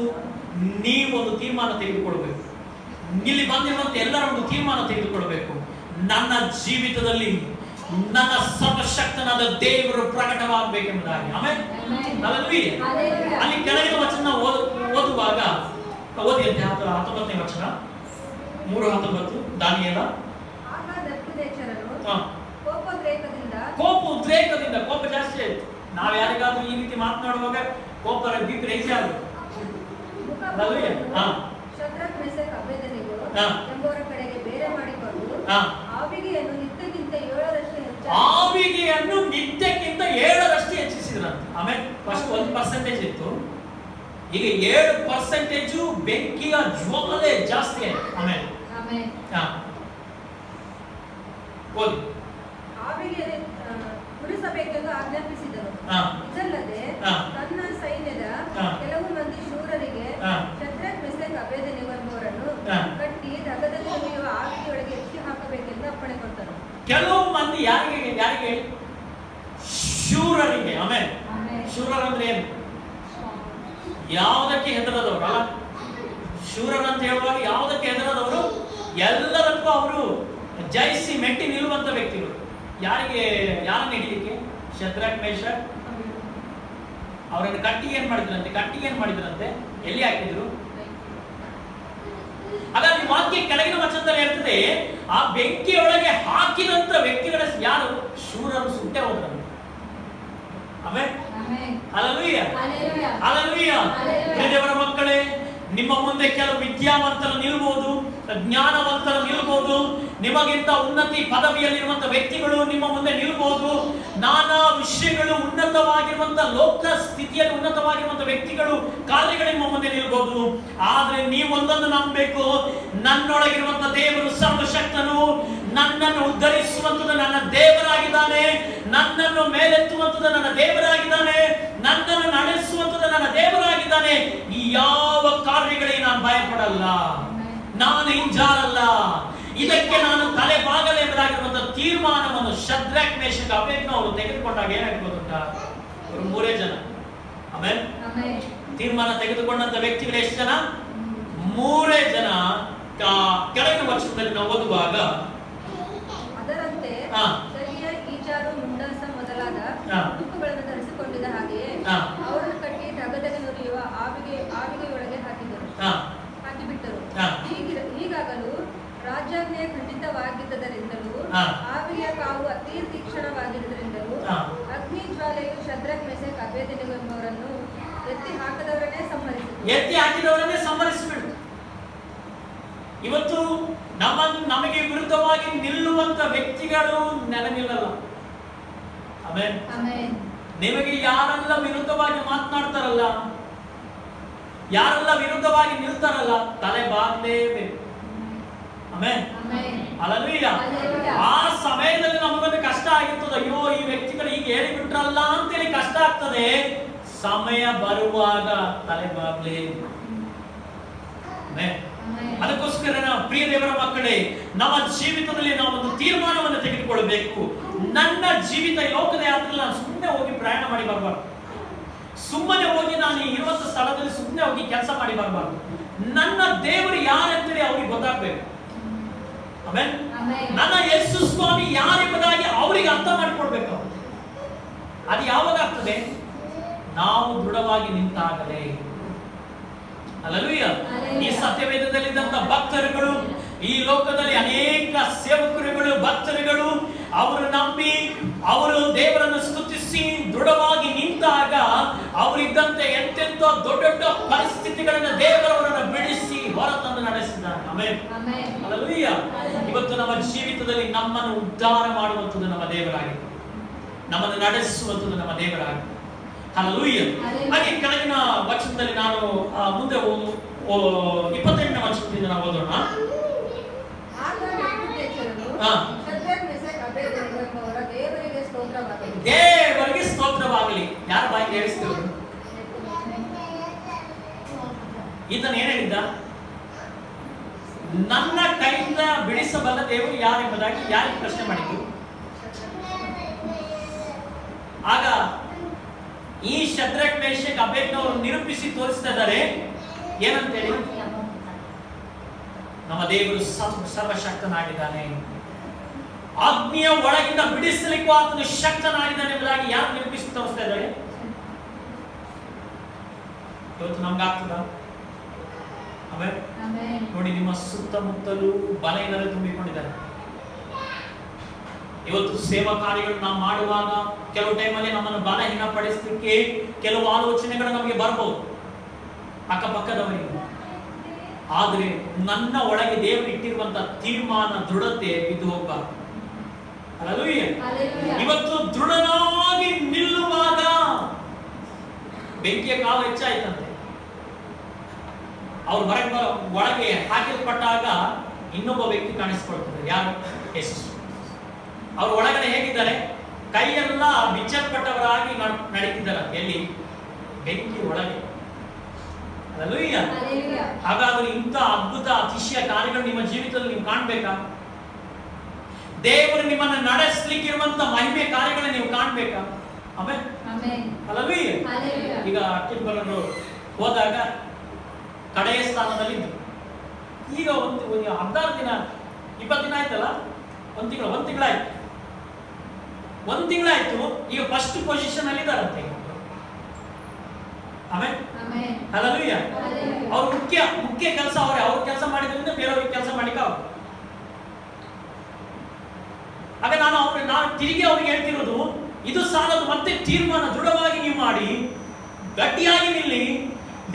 [SPEAKER 1] ನೀವೊಂದು ತೀರ್ಮಾನ ತೆಗೆದುಕೊಳ್ಬೇಕು, ಇಲ್ಲಿ ಬಂದಿರುವಂತೆ ಎಲ್ಲರ ಒಂದು ತೀರ್ಮಾನ ತೆಗೆದುಕೊಳ್ಬೇಕು. ನನ್ನ ಜೀವಿತದಲ್ಲಿ ನನ್ನ ಸರ್ವಶಕ್ತನಾದ ದೇವರು ಪ್ರಕಟವಾಗಬೇಕೆಂಬುದಾಗಿ. ಆಮೇಲೆ ಅಲ್ಲಿ ಕೆಳಗಿನ ವಚನ ಓದುವಾಗ ಓದಿ ಅಂತ 19ನೇ ವಚನ 3:19 ದಾನಿಯೇಲ. ಕೋಪ ಉದ್ರೇಕದಿಂದ, ಕೋಪ ಜಾಸ್ತಿ ಆಯ್ತು. ನಾವ್ ಯಾರಿಗಾದ್ರೂ ಈ ರೀತಿ ಮಾತನಾಡುವಾಗ ಕೋಪ ಬೀಪಿ ರೈಸ್ ಆಗುತ್ತೆ.
[SPEAKER 3] ಶದ್ರಕ್, ಮೆಷಕ್, ಅಬೇದನೆಗೋ ಎಂಬುವರ ಕಡೆಗೆ ಬೇರೆ ಮಾಡಿಕೊಂಡು ಆವಿಗೆಯನ್ನು ನಿತ್ಯಕ್ಕಿಂತ 7%
[SPEAKER 1] ಹೆಚ್ಚಿಸಿದ್ರಂತೆ. ಆಮೇಲೆ ಫಸ್ಟ್ 1% ಇತ್ತು, ಈಗ 7% ಬೆಂಕಿಯ ಜ್ವಾಲೆ ಜಾಸ್ತಿ ಆಯ್ತು. ಆಮೇಲೆ ಓದಿ.
[SPEAKER 3] ಆವಿಗೆ ಕುಡಿಸಬೇಕೆಂದು ಆಜ್ಞಾಪಿಸಿದರು. ಇದಲ್ಲದೆ ತನ್ನ ಸೈನ್ಯದ ಕೆಲವು ಮಂದಿ ಶೂರರಿಗೆ ಶದ್ರಕ್, ಮೆಷಕ್, ಅಬೇದನೆಗೋ ಎಂಬುವರನ್ನು ಕಟ್ಟಿ ದಗದಲ್ಲಿ ಉರಿಯುವ ಆವಿಯೊಳಗೆ ಎತ್ತಿ ಹಾಕಬೇಕೆಂದು ಅಪ್ಪಣೆ ಕೊಟ್ಟರು.
[SPEAKER 1] ಕೆಲವು ಮಂದಿ ಯಾರಿಗೆ? ಶೂರರಿಗೆ. ಆಮೇಲೆ ಶೂರರ್ ಅಂದ್ರೆ ಏನು? ಯಾವುದಕ್ಕೆ ಹೆದರದವರು ಅಲ್ಲ. ಶೂರರ್ ಅಂತ ಹೇಳುವಾಗ ಯಾವುದಕ್ಕೆ ಹೆದರದವರು, ಎಲ್ಲದಕ್ಕೂ ಅವರು ಜಯಿಸಿ ಮೆಟ್ಟಿ ನಿಲ್ಲುವಂತ ವ್ಯಕ್ತಿಗಳು. ಯಾರನ್ನ ಹಿಡಿಲಿಕ್ಕೆ? ಶದ್ರಕ್, ಮೇಷಕ್ ಅವರನ್ನು ಕಟ್ಟಿಗೆ ಏನ್ ಮಾಡಿದ್ರಂತೆ, ಎಲ್ಲಿ ಹಾಕಿದ್ರು? ಹಾಗಾಗಿ ವಾಕ್ಯ ಕೆಳಗಿನ ವಚನದಲ್ಲಿ ಹೇಳ್ತದೆ, ಆ ಬೆಂಕಿಯೊಳಗೆ ಹಾಕಿದಂತ ವ್ಯಕ್ತಿಗಳ ಯಾರು? ಶೂರರು ಸುಟ್ಟೆ ಹೋದ್ರು. ಆಮೇಲೆ ದೇವರ ಮಕ್ಕಳೇ, ನಿಮ್ಮ ಮುಂದೆ ಕೆಲವು ವಿದ್ಯಾವಂತರು ನಿಲ್ಬಹುದು, ಜ್ಞಾನವಂತರು ನಿಲ್ಬಹುದು, ನಿಮಗಿಂತ ಉನ್ನತಿ ಪದವಿಯಲ್ಲಿರುವಂತಹ ವ್ಯಕ್ತಿಗಳು ನಿಮ್ಮ ಮುಂದೆ ನಿಲ್ಬಹುದು, ನಾನಾ ವಿಷಯಗಳು ಉನ್ನತವಾಗಿರುವಂತಹ ಲೋಕ ಸ್ಥಿತಿಯಲ್ಲಿ ಉನ್ನತವಾಗಿರುವಂತಹ ವ್ಯಕ್ತಿಗಳು ಕಾರ್ಯಗಳು ನಿಮ್ಮ ಮುಂದೆ ನಿಲ್ಬಹುದು. ಆದ್ರೆ ನೀವೊಂದನ್ನು ನಂಬಬೇಕು, ನನ್ನೊಳಗಿರುವಂತಹ ದೇವರು ಸರ್ವಶಕ್ತನು, ನನ್ನನ್ನು ಉದ್ಧರಿಸುವಂತದ್ದು ನನ್ನ ದೇವರಾಗಿದ್ದಾನೆ, ನನ್ನನ್ನು ಮೇಲೆತ್ತುವಂತದ್ದು ನನ್ನ ದೇವರಾಗಿದ್ದಾನೆ, ನನ್ನನ್ನು ನಡೆಸುವಂತದ್ದು ನನ್ನ ದೇವರಾಗಿದ್ದಾನೆ. ಈ ಯಾವ ಕಾರ್ಯಗಳಿಗೆ ನಾನು ಭಯಪಡಲ್ಲ, ನಾನು ಹಿಂಜಾರಲ್ಲ, ಇದಕ್ಕೆ ನಾನು ತಲೆ ಬಾಗಲೆಂಬುದಾಗಿರುವಂತಹ ತೀರ್ಮಾನವನ್ನು ಶದ್ರಕ್, ಮೇಷಕ್, ಅಬೇದ್ನೆಗೋರು ತೆಗೆದುಕೊಂಡಾಗ ಏನಾಗ್ಬೋದು ಅಂತ, ಅವರು 3 ಜನ. ಆಮೇಲೆ ತೀರ್ಮಾನ ತೆಗೆದುಕೊಂಡಂತ ವ್ಯಕ್ತಿಗಳು ಎಷ್ಟು ಜನ? 3 ಜನ. ಕೆಳಗಿನ ವಚನದಲ್ಲಿ ನಾವು ಓದುವಾಗ
[SPEAKER 3] ಅದರಂತೆ ಸರಿಯ ಈಚಾರು, ಮುಂಡಾಸ ಮೊದಲಾದ ಉಡುಪುಗಳನ್ನು ಧರಿಸಿಕೊಂಡಿದ್ದ ಹಾಗೆಯೇ ಅವರನ್ನು ಕಟ್ಟಿ ದಗದಲ್ಲಿ ನುರಿಯುವ ಆವಿಗೆಯೊಳಗೆ ಹಾಕಿಬಿಟ್ಟರು. ಹೀಗಾಗಲು ರಾಜಾಜ್ಞೆ ಖಂಡಿತವಾಗಿದ್ದರಿಂದಲೂ ಆವಿಗೆಯ ಕಾವು ಅತಿ ತೀಕ್ಷ್ಣವಾಗಿದ್ದರಿಂದಲೂ ಅಗ್ನಿ ಜ್ವಾಲೆಯು ಶದ್ರಕ್, ಮೆಷಕ್, ಅಬೇದ್ನೆಗೋ ಎಂಬವರನ್ನು ಎತ್ತಿ ಹಾಕಿದವರನ್ನೇ ಸಂಹರಿಸಿಬಿಟ್ಟು ಇವತ್ತು ನಮಗೆ ವಿರುದ್ಧವಾಗಿ ನಿಲ್ಲುವಂತ ವ್ಯಕ್ತಿಗಳು ನೆನನಿಲ್ಲಲ್ಲ. ಆಮೇಲೆ ನಿಮಗೆ ಯಾರೆಲ್ಲ ವಿರುದ್ಧವಾಗಿ ಮಾತನಾಡ್ತಾರಲ್ಲ, ಯಾರೆಲ್ಲ ವಿರುದ್ಧವಾಗಿ ನಿಲ್ತಾರಲ್ಲ, ತಲೆ ಬಾಗಲೇಬೇಕು. ಆಮೇಲೆ ಅಲ್ಲವೀಗ ಆ ಸಮಯದಲ್ಲಿ ನಮಗೊಂದು ಕಷ್ಟ ಆಗಿರ್ತದೆ, ಅಯ್ಯೋ ಈ ವ್ಯಕ್ತಿಗಳು ಈಗ ಹೇಳಿಬಿಟ್ರಲ್ಲ ಅಂತೇಳಿ ಕಷ್ಟ ಆಗ್ತದೆ. ಸಮಯ ಬರುವಾಗ ತಲೆ ಬಾಗ್ಲೇಬೇಕು.
[SPEAKER 1] ಅದಕ್ಕೋಸ್ಕರ ಪ್ರಿಯ ದೇವರ ಮಕ್ಕಳೇ, ನಮ್ಮ ಜೀವಿತದಲ್ಲಿ ನಾವು ಒಂದು ತೀರ್ಮಾನವನ್ನು ತೆಗೆದುಕೊಳ್ಳಬೇಕು. ನನ್ನ ಜೀವಿತ ಈ ಲೋಕದ ಯಾತ್ರೆಯಲ್ಲಿ ನಾನು ಸುಮ್ಮನೆ ಹೋಗಿ ಪ್ರಯಾಣ ಮಾಡಿ ಬರಬಾರ್ದು. ಸುಮ್ಮನೆ ಹೋಗಿ ನಾನು ಇರುವಂತ ಸ್ಥಳದಲ್ಲಿ ಸುಮ್ಮನೆ ಹೋಗಿ ಕೆಲಸ ಮಾಡಿ ಬರಬಾರ್ದು. ನನ್ನ ದೇವರು ಯಾರೆಂತೇಳಿ ಅವ್ರಿಗೆ ಗೊತ್ತಾಗ್ಬೇಕು. ಆಮೆನ್. ನನ್ನ ಯೇಸು ಸ್ವಾಮಿ ಯಾರೆಂಬುದಾಗಿ ಅವರಿಗೆ ಅರ್ಥ ಮಾಡಿಕೊಡ್ಬೇಕು. ಅದು ಯಾವಾಗ ಆಗ್ತದೆ? ನಾವು ದೃಢವಾಗಿ ನಿಂತಾಗಲೇ. ಹಲ್ಲೆಲೂಯಾ. ಈ ಸತ್ಯವೇದದಲ್ಲಿದ್ದಂತ ಭಕ್ತರುಗಳು, ಈ ಲೋಕದಲ್ಲಿ ಅನೇಕ ಸೇವಕರುಗಳು, ಭಕ್ತರುಗಳು, ಅವರು ನಂಬಿ ಅವರು ದೇವರನ್ನು ಸ್ತುತಿಸಿ ದೃಢವಾಗಿ ನಿಂತಾಗ ಅವರಿದ್ದಂತೆ ಎಂತೆಂಥ ದೊಡ್ಡ ದೊಡ್ಡ ಪರಿಸ್ಥಿತಿಗಳನ್ನು ದೇವರವರನ್ನು ಬಿಡಿಸಿ ಹೊರತಂದು ನಡೆಸಿದ್ದಾನೆ. ಆಮೆನ್. ಹಲ್ಲೆಲೂಯಾ. ಇವತ್ತು ನಮ್ಮ ಜೀವಿತದಲ್ಲಿ ನಮ್ಮನ್ನು ಉದ್ಧಾರ ಮಾಡುವಂಥದ್ದು ನಮ್ಮ ದೇವರಾಗಿದೆ, ನಮ್ಮನ್ನು ನಡೆಸುವಂಥದ್ದು ನಮ್ಮ ದೇವರಾಗಿದೆ. ಹಲ್ಲೆಲೂಯಾ. ಹಾಗೆ ಕೆಳಗಿನ ವಚನದಲ್ಲಿ ನಾನು ಮುಂದೆ 28ನೇ ವಚನದಿಂದ ನಾವು ಓದೋಣ. ದೇವರಿಗೆ ಸ್ತೋತ್ರವಾಗಲಿ. ಯಾರ ಬಾಯಿಗೆ ಹೇಳಿಸ್ತಿರೋದು? ಈತನ ಏನ್ ಹೇಳಿದ್ದ? ನನ್ನ ಕೈಯಿಂದ ಬಿಡಿಸಬಲ್ಲ ದೇವರು ಯಾರೆಂಬುದಾಗಿ ಯಾರಿಗೆ ಪ್ರಶ್ನೆ ಮಾಡಿದ್ರು? ಆಗ ಈ ಶದ್ರಕ್, ಮೇಷಕ್, ಅಬೇದ್ನೆಗೋರು ನಿರೂಪಿಸಿ ತೋರಿಸ್ತಾ ಇದ್ದಾರೆ. ಏನಂತೇಳಿ? ನಮ್ಮ ದೇವರು ಸರ್ವಶಕ್ತನಾಗಿದ್ದಾನೆ, ಅಗ್ನಿಯ ಒಳಗಿಂದ ಬಿಡಿಸಲಿಕ್ಕೂ ಆತನು ಶಕ್ತನಾಗಿದ್ದಾನೆ ಎಂಬುದಾಗಿ ಯಾರು ನಿರೂಪಿಸಿ ತೋರಿಸ್ತಾ ಇದ್ದಾರೆ? ಇವತ್ತು ನಮ್ಗಾಗ್ತದ? ಆಮೇಲೆ ನೋಡಿ, ನಿಮ್ಮ ಸುತ್ತಮುತ್ತಲೂ ಬಲಹೀನರು ತುಂಬಿಕೊಂಡಿದ್ದಾರೆ. ಇವತ್ತು ಸೇವಾ ಕಾರ್ಯಗಳು ನಾವು ಮಾಡುವಾಗ ಕೆಲವು ಟೈಮಲ್ಲಿ ನಮ್ಮನ್ನು ಬಲಹೀನ ಪಡಿಸಲಿಕ್ಕೆ ಕೆಲವು ಆಲೋಚನೆಗಳು ನಮಗೆ ಬರಬಹುದು ಅಕ್ಕಪಕ್ಕದವರಿಗೆ. ಆದ್ರೆ ನನ್ನ ಒಳಗೆ ದೇವರು ಇಟ್ಟಿರುವಂತ ತೀರ್ಮಾನ, ದೃಢತೆ ಬಿದ್ದು ಹೋಗಬಾರದು. ಹಲ್ಲೆಲೂಯಾ. ಇವತ್ತು ದೃಢನಾಗಿ ನಿಲ್ಲುವಾಗ ಬೆಂಕಿಯ ಕಾವು ಹೆಚ್ಚಾಯ್ತಂತೆ. ಅವ್ರು ಒಳಗೆ ಹಾಕಿಲ್ಪಟ್ಟಾಗ ಇನ್ನೊಬ್ಬ ವ್ಯಕ್ತಿ ಕಾಣಿಸ್ಕೊಳ್ತಾರೆ. ಯಾರು? ಯೇಸು. ಅವ್ರ ಒಳಗಡೆ ಹೇಗಿದ್ದಾರೆ? ಕೈಯೆಲ್ಲ ಬಿಚ್ಚಲ್ಪಟ್ಟವರಾಗಿ ನಡೀತಿದ್ದಾರೆ. ಎಲ್ಲಿ? ಬೆಂಕಿ ಒಳಗೆ. ಹಲ್ಲೆಲೂಯಾ. ಹಾಗಾದ್ರೆ ಇಂಥ ಅದ್ಭುತ ಅತಿಶಯ ಕಾರ್ಯಗಳು ನಿಮ್ಮ ಜೀವಿತದಲ್ಲಿ ನೀವು ಕಾಣ್ಬೇಕಾ? ದೇವರು ನಿಮ್ಮನ್ನು ನಡೆಸಲಿಕ್ಕಿರುವಂತ ಮಹಿಮೆ ಕಾರ್ಯಗಳನ್ನ ನೀವು ಕಾಣ್ಬೇಕಾ? ಆಮೆನ್. ಹಲ್ಲೆಲೂಯಾ. ಈಗ ಅಕ್ಕಿಬರರು ಹೋದಾಗ ಕಡೆಯ ಸ್ಥಾನದಲ್ಲಿ ಈಗ ಒಂದು 16 ದಿನ 20 ದಿನ ಆಯ್ತಲ್ಲ, ಒಂದು ತಿಂಗಳಾಯ್ತು. ಈಗ ಫಸ್ಟ್ ಪೊಸಿಷನ್ ಅಲ್ಲಿ ಇದ್ದಾರಂತೆ. ಆಮೆನ್. ಹಲ್ಲೆಲೂಯಾ. ಅವ್ರ ಮುಖ್ಯ ಕೆಲಸ ಅವ್ರ ಕೆಲಸ ಮಾಡಿದ್ರಿಂದ ಬೇರೆಯವ್ರಿಗೆ ಕೆಲಸ ಮಾಡ್ಲಿಕ್ಕೆ ಆಗುತ್ತೆ. ಆಗ ನಾನು ತಿರುಗಿ ಅವ್ರಿಗೆ ಹೇಳ್ತಿರೋದು, ಇದು ಸಾಲದು, ಮತ್ತೆ ತೀರ್ಮಾನ ದೃಢವಾಗಿ ನೀವು ಮಾಡಿ, ಗಟ್ಟಿಯಾಗಿ ನಿಲ್ಲಿ,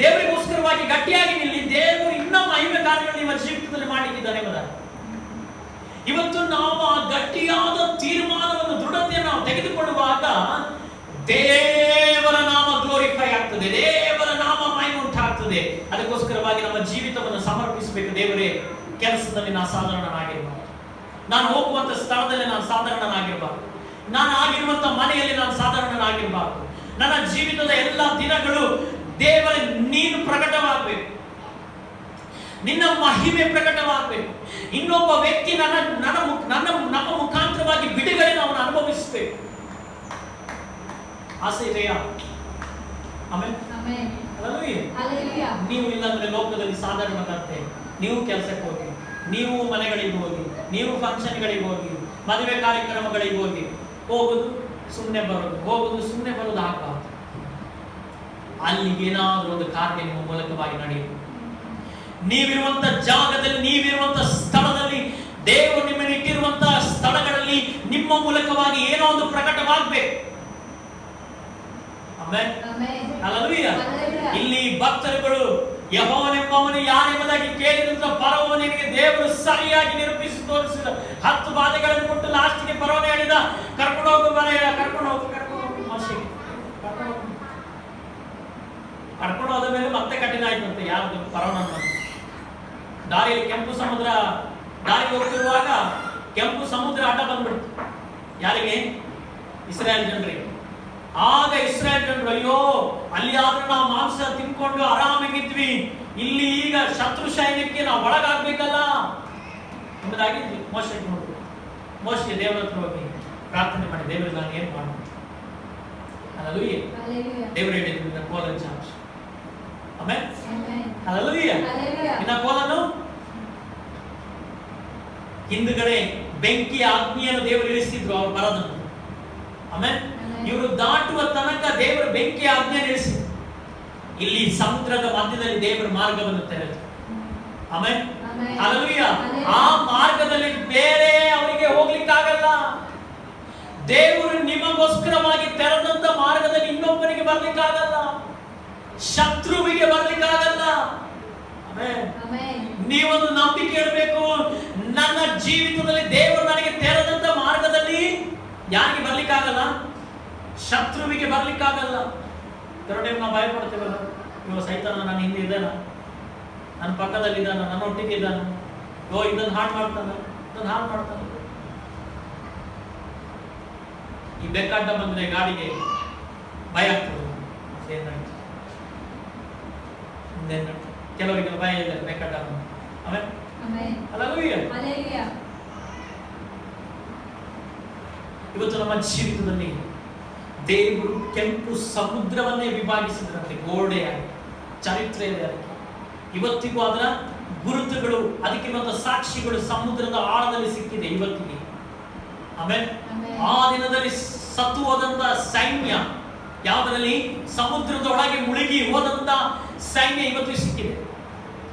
[SPEAKER 1] ದೇವರಿಗೋಸ್ಕರವಾಗಿ ಗಟ್ಟಿಯಾಗಿ ನಿಲ್ಲಿ. ದೇವರು ಇನ್ನೂ ಮಹಿಮೆ ಕಾರ್ಯಗಳು ನಿಮ್ಮ ಜೀವಿತದಲ್ಲಿ ಮಾಡಲಿಕ್ಕಿದ್ದಾನೆ ಎಂಬುದಾಗಿ. ಇವತ್ತು ನಾವು ಆ ಗಟ್ಟಿಯಾದ ತೀರ್ಮಾನವನ್ನು, ದೃಢತೆಯನ್ನು ನಾವು ತೆಗೆದುಕೊಳ್ಳುವಾಗ ದೇವರ ನಾಮ ಗ್ಲೋರಿಫೈ ಆಗ್ತದೆ, ದೇವರ ನಾಮ ಮಹಿಮೆ ಉಂಟಾಗ್ತದೆ. ಅದಕ್ಕೋಸ್ಕರವಾಗಿ ನಮ್ಮ ಜೀವಿತವನ್ನು ಸಮರ್ಪಿಸಬೇಕು. ದೇವರೇ, ಕೆಲಸದಲ್ಲಿ ನಾನು ಸಾಧಾರಣನಾಗಿರಬಾರದು, ನಾನು ಹೋಗುವಂತ ಸ್ಥಳದಲ್ಲಿ ನಾನು ಸಾಧಾರಣನಾಗಿರಬಾರದು, ನಾನು ಆಗಿರುವಂತ ಮನೆಯಲ್ಲಿ ನಾನು ಸಾಧಾರಣನಾಗಿರಬಾರದು. ನನ್ನ ಜೀವಿತದ ಎಲ್ಲ ದಿನಗಳು ದೇವರ ನೀನು ಪ್ರಕಟವಾಗಬೇಕು, ನಿನ್ನ ಮಹಿಮೆ ಪ್ರಕಟವಾಗಬೇಕು. ಇನ್ನೊಬ್ಬ ವ್ಯಕ್ತಿ ನಮ್ಮ ಮುಖಾಂತರವಾಗಿ ಬಿಡುಗಡೆ ನಾವು ಅನುಭವಿಸಬೇಕು. ಆಸೆ ಇದೆಯಾ? ಆಮೇಲೆ ನೀವು ಇಲ್ಲಾಂದ್ರೆ ಲೋಕದಲ್ಲಿ ಸಾಧಾರಣದಂತೆ ನೀವು ಕೆಲಸಕ್ಕೆ ಹೋಗಿ, ನೀವು ಮನೆಗಳಿಗೆ ಹೋಗಿ, ನೀವು ಫಂಕ್ಷನ್ಗಳಿಗೆ ಹೋಗಿ, ಮದುವೆ ಕಾರ್ಯಕ್ರಮಗಳಿಗೆ ಹೋಗುದು ಸುಮ್ಮನೆ ಬರೋದು, ಹೋಗುದು ಸುಮ್ಮನೆ ಬರೋದು ಆಗಬಾರ್ದು. ಅಲ್ಲಿಗೆ ಏನಾದರೂ ಒಂದು ಕಾರ್ಯ ನಿಮ್ಮ ಮೂಲಕವಾಗಿ ನಡೆಯುವುದು. ನೀವಿರುವಂತ ಜಾಗದಲ್ಲಿ, ನೀವಿರುವಂತ ಸ್ಥಳದಲ್ಲಿ, ದೇವರು ನಿಮ್ಮನ್ನು ಇಟ್ಟಿರುವಂತಹ ಸ್ಥಳಗಳಲ್ಲಿ ನಿಮ್ಮ ಮೂಲಕವಾಗಿ ಏನೋ ಒಂದು ಪ್ರಕಟವಾಗಬೇಕು. ಆಮೆನ್. ಹಲ್ಲೆಲೂಯಾ. ಇಲ್ಲಿ ಭಕ್ತರುಗಳು ಯೆಹೋವನೆಂಬವನು ಯಾರೆಂಬುದಾಗಿ ಕೇಳಿದಂತ ಫರೋಹನಿಗೆ ದೇವರು ಸರಿಯಾಗಿ ನಿರೂಪಿಸಿ ತೋರಿಸಿದ 10 ಬಾಧೆಗಳನ್ನು ಕೊಟ್ಟು ಲಾಸ್ಟ್ಗೆ ಫರೋಹ ಹೇಳಿದ, ಕರ್ಕೊಂಡು ಹೋಗು ಮೋಶೆಗೆ ಕರ್ಕೊಂಡು ಹೋದ ಮೇಲೆ ಮತ್ತೆ ಕಠಿಣ ಆಯ್ತಂತೆ. ಯಾರ್ದು? ಫರೋಹನ. ದಾರಿಯಲ್ಲಿ ಕೆಂಪು ಸಮುದ್ರ, ದಾರಿಗೆ ಹೋಗ್ತಿರುವಾಗ ಕೆಂಪು ಸಮುದ್ರ ಅಡ್ಡ ಬಂದ್ಬಿಡ್ತು. ಯಾರಿಗೆ? ಇಸ್ರಾಯೇಲ್ ಜನರಿಗೆ. ಆಗ ಇಸ್ರಾಯೇಲ್ ಜನರು, ಅಯ್ಯೋ, ಅಲ್ಲಿ ಆದ್ರೂ ನಾವು ಮಾಂಸ ತಿನ್ಕೊಂಡು ಆರಾಮಾಗಿದ್ವಿ, ಇಲ್ಲಿ ಈಗ ಶತ್ರು ಸೈನ್ಯಕ್ಕೆ ನಾವು ಒಳಗಾಗ್ಬೇಕಲ್ಲ ಎಂಬುದಾಗಿ ಮೋಶೆಗೆ ನೋಡ್ಬೇಕು. ಮೋಶೆ ದೇವರ ಹತ್ರ ಹೋಗಿ ಪ್ರಾರ್ಥನೆ ಮಾಡಿ, ದೇವರಿಗೆ ನಾನು ಏನ್ ಮಾಡ್ಬೇಕು? ಹಲ್ಲೆಲೂಯಾ. ದೇವರು ಹೇಳಿದ್ರು ಕೋಲನ್ ಚಾನ್ಸ್. ಆಮೆನ್. ಹಲ್ಲೆಲೂಯಾ. ಇನ್ನ ಕೋಲನ್ನು ಹಿಂದುಗಡೆ ಬೆಂಕಿಯ ಅಗ್ನಿಯನ್ನು ದೇವರು ಇಳಿಸಿದ್ರು ಅವರು ಬರದನ್ನು. ಆಮೆನ್. ಇವರು ದಾಟುವ ತನಕ ದೇವರು ಬೆಂಕಿಯ ಆಜ್ಞೆಯನ್ನು ಇಳಿಸಿದ್ರು. ಇಲ್ಲಿ ಸಮುದ್ರದ ಮಧ್ಯದಲ್ಲಿ ದೇವರ ಮಾರ್ಗವನ್ನು ತೆರೆದರು. ಆಮೆನ್. ಹಲ್ಲೆಲೂಯಾ. ಆ ಮಾರ್ಗದಲ್ಲಿ ಬೇರೆ ಅವರಿಗೆ ಹೋಗ್ಲಿಕ್ಕಾಗಲ್ಲ. ದೇವರು ನಿಮಗೋಸ್ಕರವಾಗಿ ತೆರೆದಂತ ಮಾರ್ಗದಲ್ಲಿ ಇನ್ನೊಬ್ಬರಿಗೆ ಬರ್ಲಿಕ್ಕಾಗಲ್ಲ, ಶತ್ರುವಿಗೆ ಬರ್ಲಿಕ್ಕಾಗಲ್ಲ. ನೀವೊಂದು ನಂಬಿಕೆ ಇರಬೇಕು, ನನ್ನ ಜೀವಿತದಲ್ಲಿ ದೇವರು ನನಗೆ ತೆರೆದಂತ ಮಾರ್ಗದಲ್ಲಿ ಯಾರಿಗೆ ಬರ್ಲಿಕ್ಕಾಗಲ್ಲ? ಶತ್ರುವಿಗೆ ಬರ್ಲಿಕ್ಕಾಗಲ್ಲ. ಕರಡೆ ನಾವು ಭಯ ಪಡ್ತೇವಲ್ಲ, ಇವ ಸೈತಾನ ನನ್ನ ಹಿಂದೆ ಇದ್ದಾನ, ನನ್ನ ಪಕ್ಕದಲ್ಲಿ ಇದ್ದಾನ, ನನ್ನ ಒಟ್ಟಿಗೆ ಇದ್ದಾನ, ಇದನ್ನು ಹಾಳು ಮಾಡ್ತಾನ, ಇದನ್ನು ಹಾಳು ಮಾಡ್ತಾನ. ಈ ಬೆಕ್ಕಡ್ಡ ಬಂದ್ರೆ ಗಾಡಿಗೆ ಭಯ ಆಗ್ತದೆ. ಕೆಲವರಿಗೆ ಭಯ ಇಲ್ಲ ಬೆಕ್ಕಡ್ಡ ಬಂದು. ಹಲ್ಲೆಲೂಯಾ. ಇವತ್ತು ನಮ್ಮ ಜೀವಿತದಲ್ಲಿ ದೇವರು ಕೆಂಪು ಸಮುದ್ರವನ್ನೇ ವಿಭಾಗಿಸಿದ್ರಂತೆ, ಗೋಡೆಯಾಗಿ, ಚರಿತ್ರೆ ಇದೆ ಅದಕ್ಕೆ. ಇವತ್ತಿಗೂ ಅದರ ಗುರುತುಗಳು, ಅದಕ್ಕೆ ಬಂದ ಸಾಕ್ಷಿಗಳು ಸಮುದ್ರದ ಆಳದಲ್ಲಿ ಸಿಕ್ಕಿದೆ ಇವತ್ತಿಗೆ. ಆಮೇಲೆ ಆ ದಿನದಲ್ಲಿ ಸತ್ತು ಹೋದಂತ ಸೈನ್ಯ ಯಾವುದರಲ್ಲಿ? ಸಮುದ್ರದ ಒಳಗೆ ಮುಳುಗಿ ಹೋದಂತ ಸೈನ್ಯ ಇವತ್ತು ಸಿಕ್ಕಿದೆ,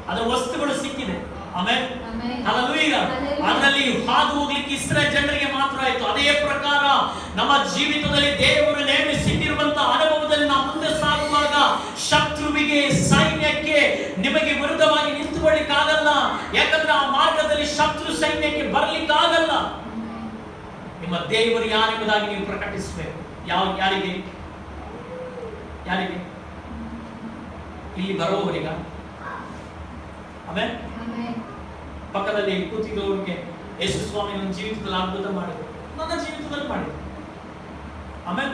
[SPEAKER 1] ಅದರ ವಸ್ತುಗಳು ಸಿಕ್ಕಿದೆ. ಆಮೇಲೆ ಹಲ್ಲೆಲೂಯಾ. ಅದರಲ್ಲಿ ಹಾದು ಹೋಗ್ಲಿಕ್ಕೆ ಇಸ್ರಾಯೇಲ್ ಜನರಿಗೆ ಮಾತ್ರ ಆಯ್ತು. ಅದೇ ಪ್ರಕಾರ ನಮ್ಮ ಜೀವಿತದಲ್ಲಿ ದೇವರು ನೇಮಿಸಿಟ್ಟಿರುವಂತಹ ಅನುಭವದಲ್ಲಿ ನಾವು ಮುಂದೆ ಸಾಗುವಾಗ ಶತ್ರುವಿಗೆ, ಸೈನ್ಯಕ್ಕೆ, ನಿಮಗೆ ವಿರುದ್ಧವಾಗಿ ನಿಂತುಕೊಳ್ಳಿಕ್ಕಾಗಲ್ಲ. ಯಾಕಂದ್ರೆ ಆ ಮಾರ್ಗದಲ್ಲಿ ಶತ್ರು ಸೈನ್ಯಕ್ಕೆ ಬರ್ಲಿಕ್ಕಾಗಲ್ಲ. ನಿಮ್ಮ ದೇವರು ಯಾರೆಂಬುದಾಗಿ ನೀವು ಪ್ರಕಟಿಸಬೇಕು. ಯಾರಿಗೆ? ಯಾರಿಗೆ? ಇಲ್ಲಿ ಬರುವವರಿಗ? ಆಮೇಲೆ ಪಕ್ಕದಲ್ಲಿ ಕೂತಿದ್ದವರಿಗೆ ಯೇಸು ಸ್ವಾಮಿ ನನ್ನ ಜೀವಿತದಲ್ಲಿ ಅದ್ಭುತ ಮಾಡಿದ್ರು, ನನ್ನ ಜೀವಿತದಲ್ಲಿ ಮಾಡಿದ್ರು. ಆಮೇಲೆ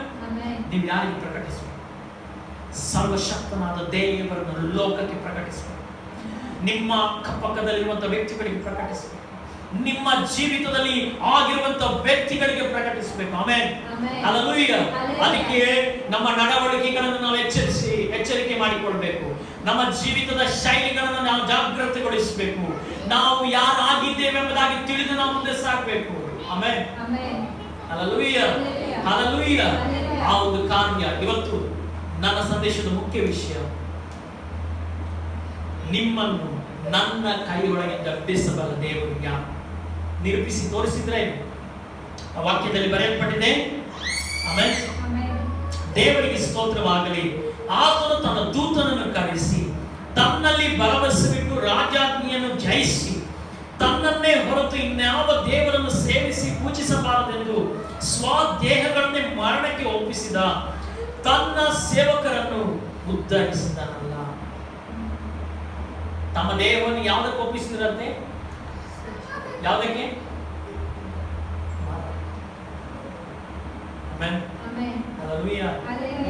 [SPEAKER 1] ನೀವು ಯಾರಿಗೆ ಪ್ರಕಟಿಸಬೇಕು? ಸರ್ವಶಕ್ತನಾದ ದೇವರನ್ನು ಲೋಕಕ್ಕೆ ಪ್ರಕಟಿಸಬೇಕು. ನಿಮ್ಮ ಅಕ್ಕಪಕ್ಕದಲ್ಲಿರುವಂತಹ ವ್ಯಕ್ತಿಗಳಿಗೆ ಪ್ರಕಟಿಸಬೇಕು. ನಿಮ್ಮ ಜೀವಿತದಲ್ಲಿ ಆಗಿರುವಂತಹ ವ್ಯಕ್ತಿಗಳಿಗೆ ಪ್ರಕಟಿಸಬೇಕು. ಆಮೆನ್. ಹಲ್ಲೆಲೂಯಾ. ಅದಕ್ಕೆ ನಮ್ಮ ನಡವಳಿಕೆಗಳನ್ನು ನಾವು ಎಚ್ಚರಿಕೆ ಮಾಡಿಕೊಳ್ಬೇಕು. ನಮ್ಮ ಜೀವಿತದ ಶೈಲಿಗಳನ್ನು ನಾವು ಜಾಗೃತಿಗೊಳಿಸಬೇಕು. ನಾವು ಯಾರಾಗಿದ್ದೇವೆ ಎಂಬುದಾಗಿ ತಿಳಿದು ನಾವು ಮುಂದೆ ಸಾಗಬೇಕು. ಆಮೆನ್. ಹಲ್ಲೆಲೂಯಾ. ಹಲ್ಲೆಲೂಯಾ. ಆ ಒಂದು ಕಾರ್ಯ ಇವತ್ತು ನನ್ನ ಸಂದೇಶದ ಮುಖ್ಯ ವಿಷಯ. ನಿಮ್ಮನ್ನು ನನ್ನ ಕೈಯೊಳಗಿಂದ ಬಿಡಿಸಬಲ್ಲ ದೇವರು ಯಾರು? ನಿರೂಪಿಸಿ ತೋರಿಸಿದ್ರೆ ಆ ವಾಕ್ಯದಲ್ಲಿ ಬರೆಯಲ್ಪಟ್ಟಿದೆ. ಆಮೆನ್. ದೇವರಿಗೆ ಸ್ತೋತ್ರವಾಗಲಿ. ಆತನು ತನ್ನ ದೂತನನ್ನು ಕರೆಸಿ ತನ್ನಲ್ಲಿ ಭರವಸೆವಿಟ್ಟು ರಾಜಾಜ್ಞೆಯನ್ನು ಜಯಿಸಿ ತನ್ನನ್ನೇ ಹೊರತು ಇನ್ಯಾವ ದೇವರನ್ನು ಸೇವಿಸಿ ಪೂಜಿಸಬಾರದೆಂದು ಸ್ವದೇಹಗಳನ್ನೇ ಮರಣಕ್ಕೆ ಒಪ್ಪಿಸಿದ ತನ್ನ ಸೇವಕರನ್ನು ಉದ್ಧರಿಸಿದನಲ್ಲ. ತಮ್ಮ ದೇಹವನ್ನು ಯಾವುದಕ್ಕೆ ಒಪ್ಪಿಸಿದ್ರಂತೆ? ಯಾವುದಕ್ಕೆ?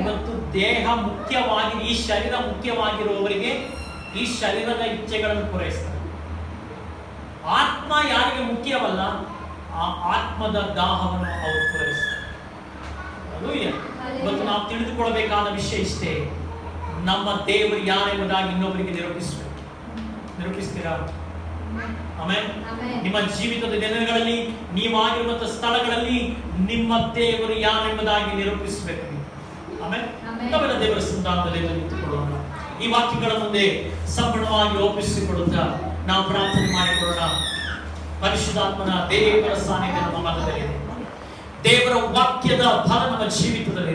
[SPEAKER 1] ಇವತ್ತು ದೇಹ ಮುಖ್ಯವಾಗಿ, ಈ ಶರೀರ ಮುಖ್ಯವಾಗಿರುವವರಿಗೆ ಈ ಶರೀರದ ಇಚ್ಛೆಗಳನ್ನು ಪೂರೈಸ್ತಾರೆ. ಆತ್ಮ ಯಾರಿಗೆ ಮುಖ್ಯವಲ್ಲ, ಆ ಆತ್ಮದ ದಾಹವನ್ನು ಅವರು ಪೂರೈಸ್ತಾರೆ. ಇವತ್ತು ನಾವು ತಿಳಿದುಕೊಳ್ಳಬೇಕಾದ ವಿಷಯ ಇಷ್ಟೇ. ನಮ್ಮ ದೇವರು ಯಾರೆಂಬುದಾಗಿ ಇನ್ನೊಬ್ಬರಿಗೆ ನಿರೂಪಿಸಬೇಕು. ನಿರೂಪಿಸ್ತೀರಾ? ಆಮೆನ್. ನಿಮ್ಮ ಜೀವಿತದ ದಿನಗಳಲ್ಲಿ, ನೀವಾಗಿರುವಂತಹ ಸ್ಥಳಗಳಲ್ಲಿ ನಿಮ್ಮ ದೇವರು ಯಾರೆಂಬುದಾಗಿ ನಿರೂಪಿಸಬೇಕು. ಆಮೆನ್. ನಾವೆಲ್ಲ ದೇವರ ಸಂಧಾನದಲ್ಲಿ ನಿಂತುಕೊಳ್ಳೋಣ. ಈ ವಾಕ್ಯಗಳ ಮುಂದೆ ಸಂಪೂರ್ಣವಾಗಿ ಒಪ್ಪಿಸಿಕೊಡುತ್ತಾ ನಾವು ಪ್ರಾರ್ಥನೆ ಮಾಡಿಕೊಳ್ಳೋಣ. ಪರಿಶುದ್ಧಾತ್ಮನ ದೇವರ ಸಾನ್ನಿಧ್ಯ ನಮ್ಮ ಮನದಲ್ಲಿದೆ. ದೇವರ ವಾಕ್ಯದ ಫಲ ನಮ್ಮ ಜೀವಿತದಲ್ಲಿ